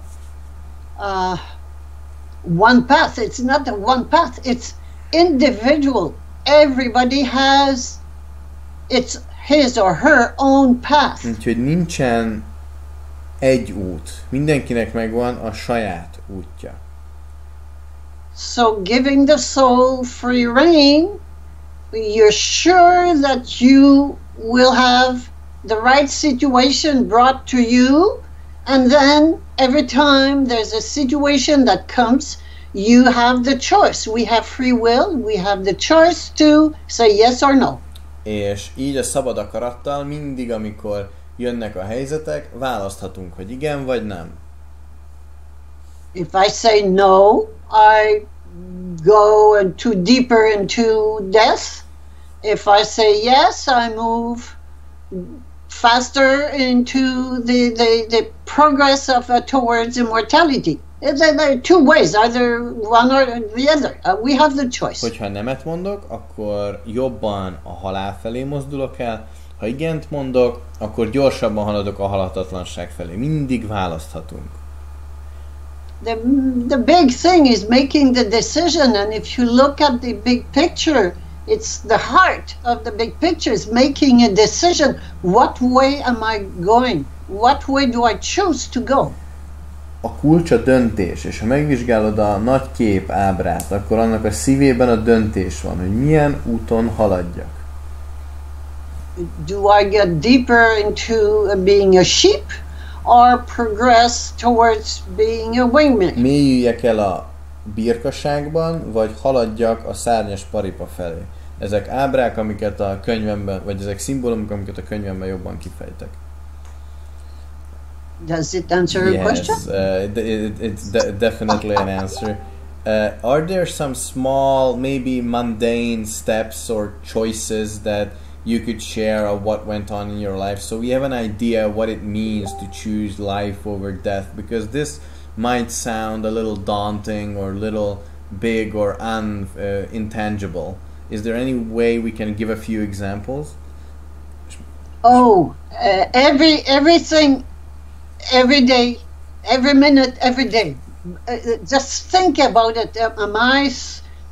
one path. It's not a one path. It's individual. Everybody has his or her own path. Úgyhogy nincsen egy út. Mindenkinek megvan a saját útja. So giving the soul free rein, you're sure that you will have the right situation brought to you, and then every time there's a situation that comes, you have the choice. We have free will. We have the choice to say yes or no. És így a szabad akarattal mindig, amikor jönnek a helyzetek, választhatunk, hogy igen vagy nem. If I say no, I go deeper into death. If I say yes, I move faster into the progress towards immortality. There are two ways, either one or the other. We have the choice. Hogyha nemet mondok, akkor jobban a halál felé mozdulok el. Ha igent mondok, akkor gyorsabban haladok a halhatatlanság felé. Mindig választhatunk. The big thing is making the decision, and if you look at the big picture, it's the heart of the big picture is making a decision. What way am I going? What way do I choose to go? A kulcs a döntés, és ha megvizsgálod a nagy kép ábrát, akkor annak a szívében a döntés van, hogy milyen úton haladjak. Do I get deeper into being a sheep or progress towards being a wingman? Mélyüljek el a birkaságban, vagy haladjak a szárnyas paripa felé. Ezek ábrák, amiket a könyvemben, vagy ezek szimbólumok, amiket a könyvemben jobban kifejtek. Does it answer your question? It's definitely an answer. Are there some small, maybe mundane steps or choices that you could share of what went on in your life, so we have an idea what it means to choose life over death? Because this might sound a little daunting or a little big or intangible. Is there any way we can give a few examples? Oh, everything, every day, every minute, every day. Just think about it.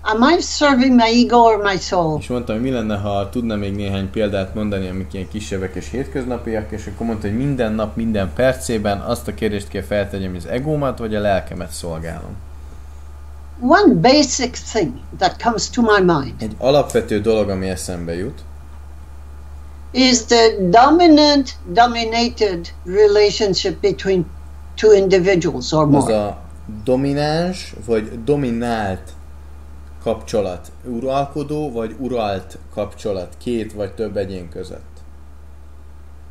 Am I serving my ego or my soul? És mondtam, hogy mi lenne, ha tudna még néhány példát mondani, amik ilyen kisebbek és hétköznapiak, és akkor mondta, hogy minden nap, minden percében azt a kérdést kell feltegyem, hogy az egómat vagy a lelkemet szolgálom. One basic thing that comes to my mind. Egy alapvető dolog, ami eszembe jut. is the dominated relationship between two individuals or more. Az a domináns vagy dominált kapcsolat, uralkodó vagy uralt kapcsolat két vagy több egyén között.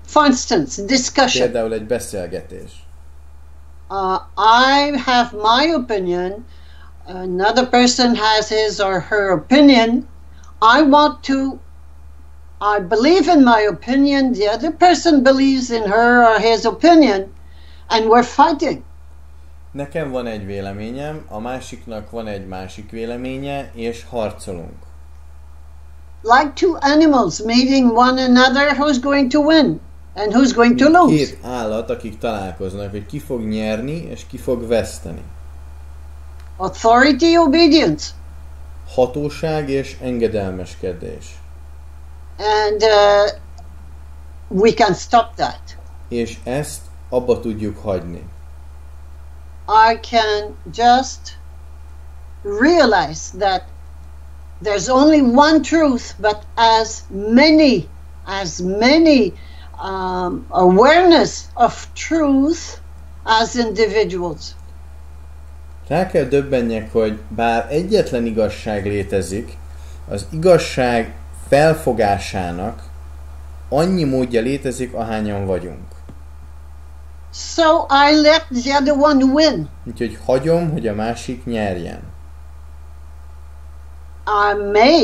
For instance, discussion. Például egy beszélgetés. I have my opinion, another person has his or her opinion. I believe in my opinion, the other person believes in her or his opinion, and we're fighting. Nekem van egy véleményem, a másiknak van egy másik véleménye, és harcolunk. Like two animals meeting one another, who's going to win and who's going to lose. Két állat, akik találkoznak, hogy ki fog nyerni és ki fog veszteni. Authority, obedience. Hatóság és engedelmeskedés. And we can stop that. És ezt abba tudjuk hagyni. I can just realize that there's only one truth, but as many awareness of truth as individuals. Rá kell döbbenjek, hogy bár egyetlen igazság létezik, az igazság felfogásának annyi módja létezik, ahányan vagyunk. So I let the other one win. Úgyhogy hagyom, hogy a másik nyerjen.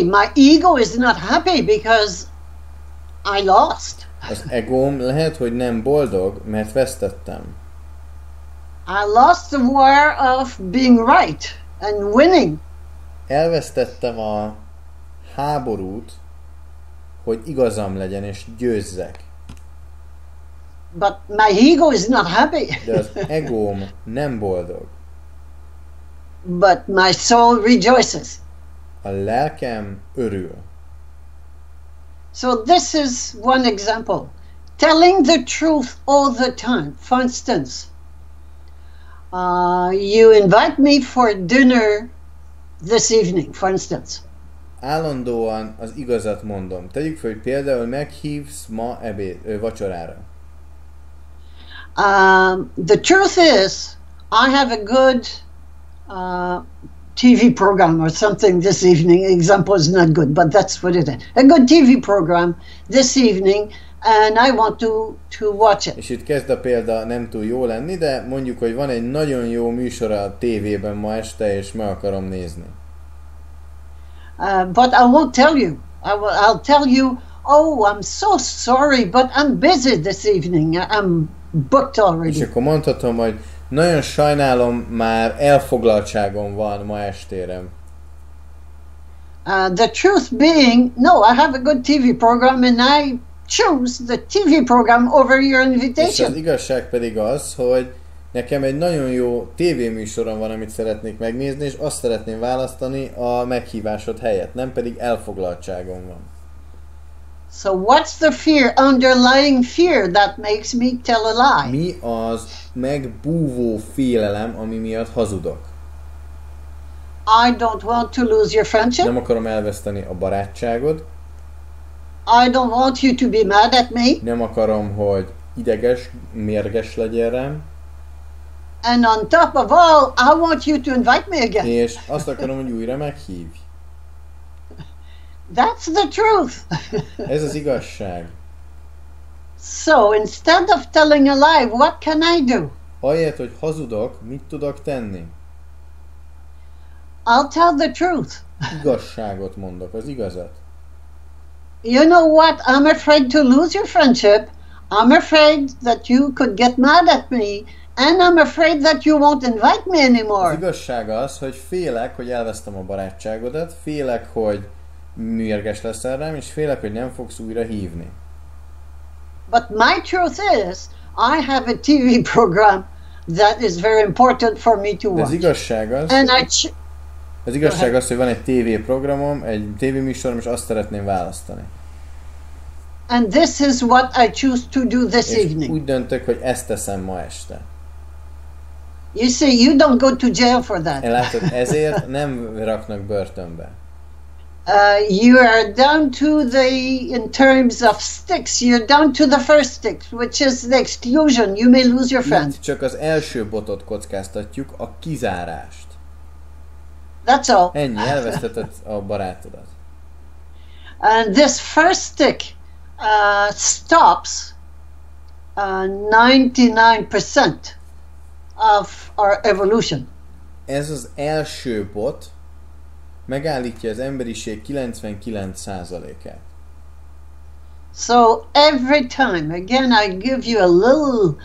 My ego is not happy because I lost. Az egóm lehet, hogy nem boldog, mert vesztettem. I lost the war of being right and winning. Elvesztettem a háborút, hogy igazam legyen és győzzek. But my ego is not happy. De az egóm nem boldog. But my soul rejoices. A lelkem örül. So this is one example. Telling the truth all the time. For instance, you invite me for dinner this evening, for instance. Állandóan az igazat mondom. Tegyük fel, hogy például meghívsz ma vacsorára. The truth is, I have a good TV program or something this evening. Example is not good, but that's what it is. A good TV program this evening, and I want to watch it. És itt kezd a példa nem túl jó lenni, de mondjuk, hogy van egy nagyon jó műsor a tévében ma este, és meg akarom nézni. But I won't tell you. I'll tell you, oh, I'm so sorry, but I'm busy this evening. I'm booked already. És akkor mondhatom, hogy nagyon sajnálom, már elfoglaltságom van ma estére. The truth being, no, I have a good TV program and I choose the TV program over your invitation. És az igazság pedig az, hogy nekem egy nagyon jó tévéműsorom van, amit szeretnék megnézni, és azt szeretném választani a meghívásod helyett, nem pedig elfoglaltságom van. So what's the fear, underlying fear that makes me tell a lie? Mi az megbúvó félelem, ami miatt hazudok? I don't want to lose your friendship. Nem akarom elveszteni a barátságod. I don't want you to be mad at me. Nem akarom, hogy ideges, mérges legyél rám. And on top of all, I want you to invite me again. És azt akarom, hogy újra meghívj. That's the truth. Ez az igazság. So instead of telling a lie, what can I do? Ahelyett, hogy hazudok, mit tudok tenni? I'll tell the truth. Igazságot mondok, az igazat. You know what? I'm afraid to lose your friendship. I'm afraid that you could get mad at me. And I'm afraid that you won't invite me anymore. Az igazság az, hogy félek, hogy elvesztem a barátságodat, félek, hogy mérges leszel rám, és félek, hogy nem fogsz újra hívni. But my truth is, I have a TV program that is very important for me to watch. De az igazság az, az igazság az, hogy van egy tévéprogramom, egy tévéműsorom, és azt szeretném választani. And this is what I choose to do this és evening. úgy döntök, hogy ezt teszem ma este. You see, you don't go to jail for that. Látod, ezért nem raknak börtönbe. You are down to in terms of sticks, you're down to the first stick, which is the exclusion. You may lose your friend. Itt csak az első botot kockáztatjuk, a kizárást. That's all. Ennyi, elvesztetted a barátodat. And this first stick stops 99% of our evolution. Ez az első bot megállítja az emberiség 99%-át. So every time, again, I give you a little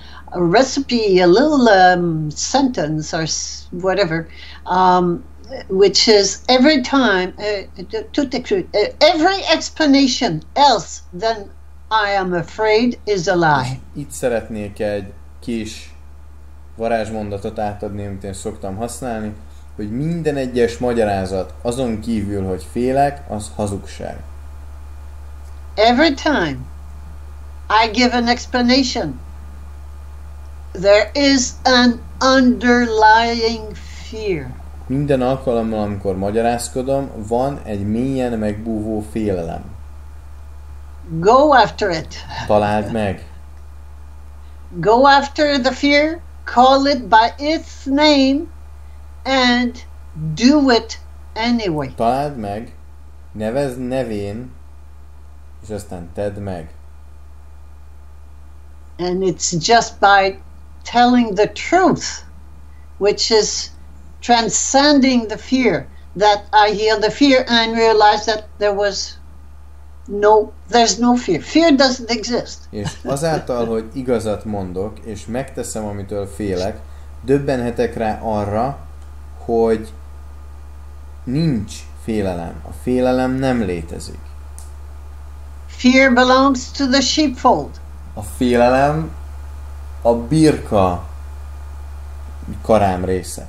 recipe, a little sentence or whatever, which is every time, every explanation else than I am afraid is a lie. Itt szeretnék egy kis varázsmondatot átadni, amit én szoktam használni, hogy minden egyes magyarázat azon kívül, hogy félek, az hazugság. Every time I give an explanation, there is an underlying fear. Minden alkalommal, amikor magyarázkodom, van egy mélyen megbúvó félelem. Go after it. Találd meg. Go after the fear, call it by its name, and do it anyway. Találd meg, nevezd nevén, és aztán tedd meg. And it's just by telling the truth, which is transcending the fear, that I heal the fear and realize that there's no fear. Fear doesn't exist. És azáltal, hogy igazat mondok, és megteszem, amitől félek, döbbenhetek rá arra, hogy nincs félelem. A félelem nem létezik. Fear belongs to the sheepfold. A félelem a birka karám része.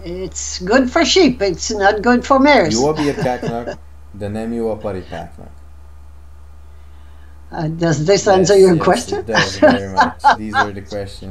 It's good for sheep, it's not good for mares. Jó a birkáknak, de nem jó a paripáknak. Does this answer your question? Yes, it does very much. These are the questions.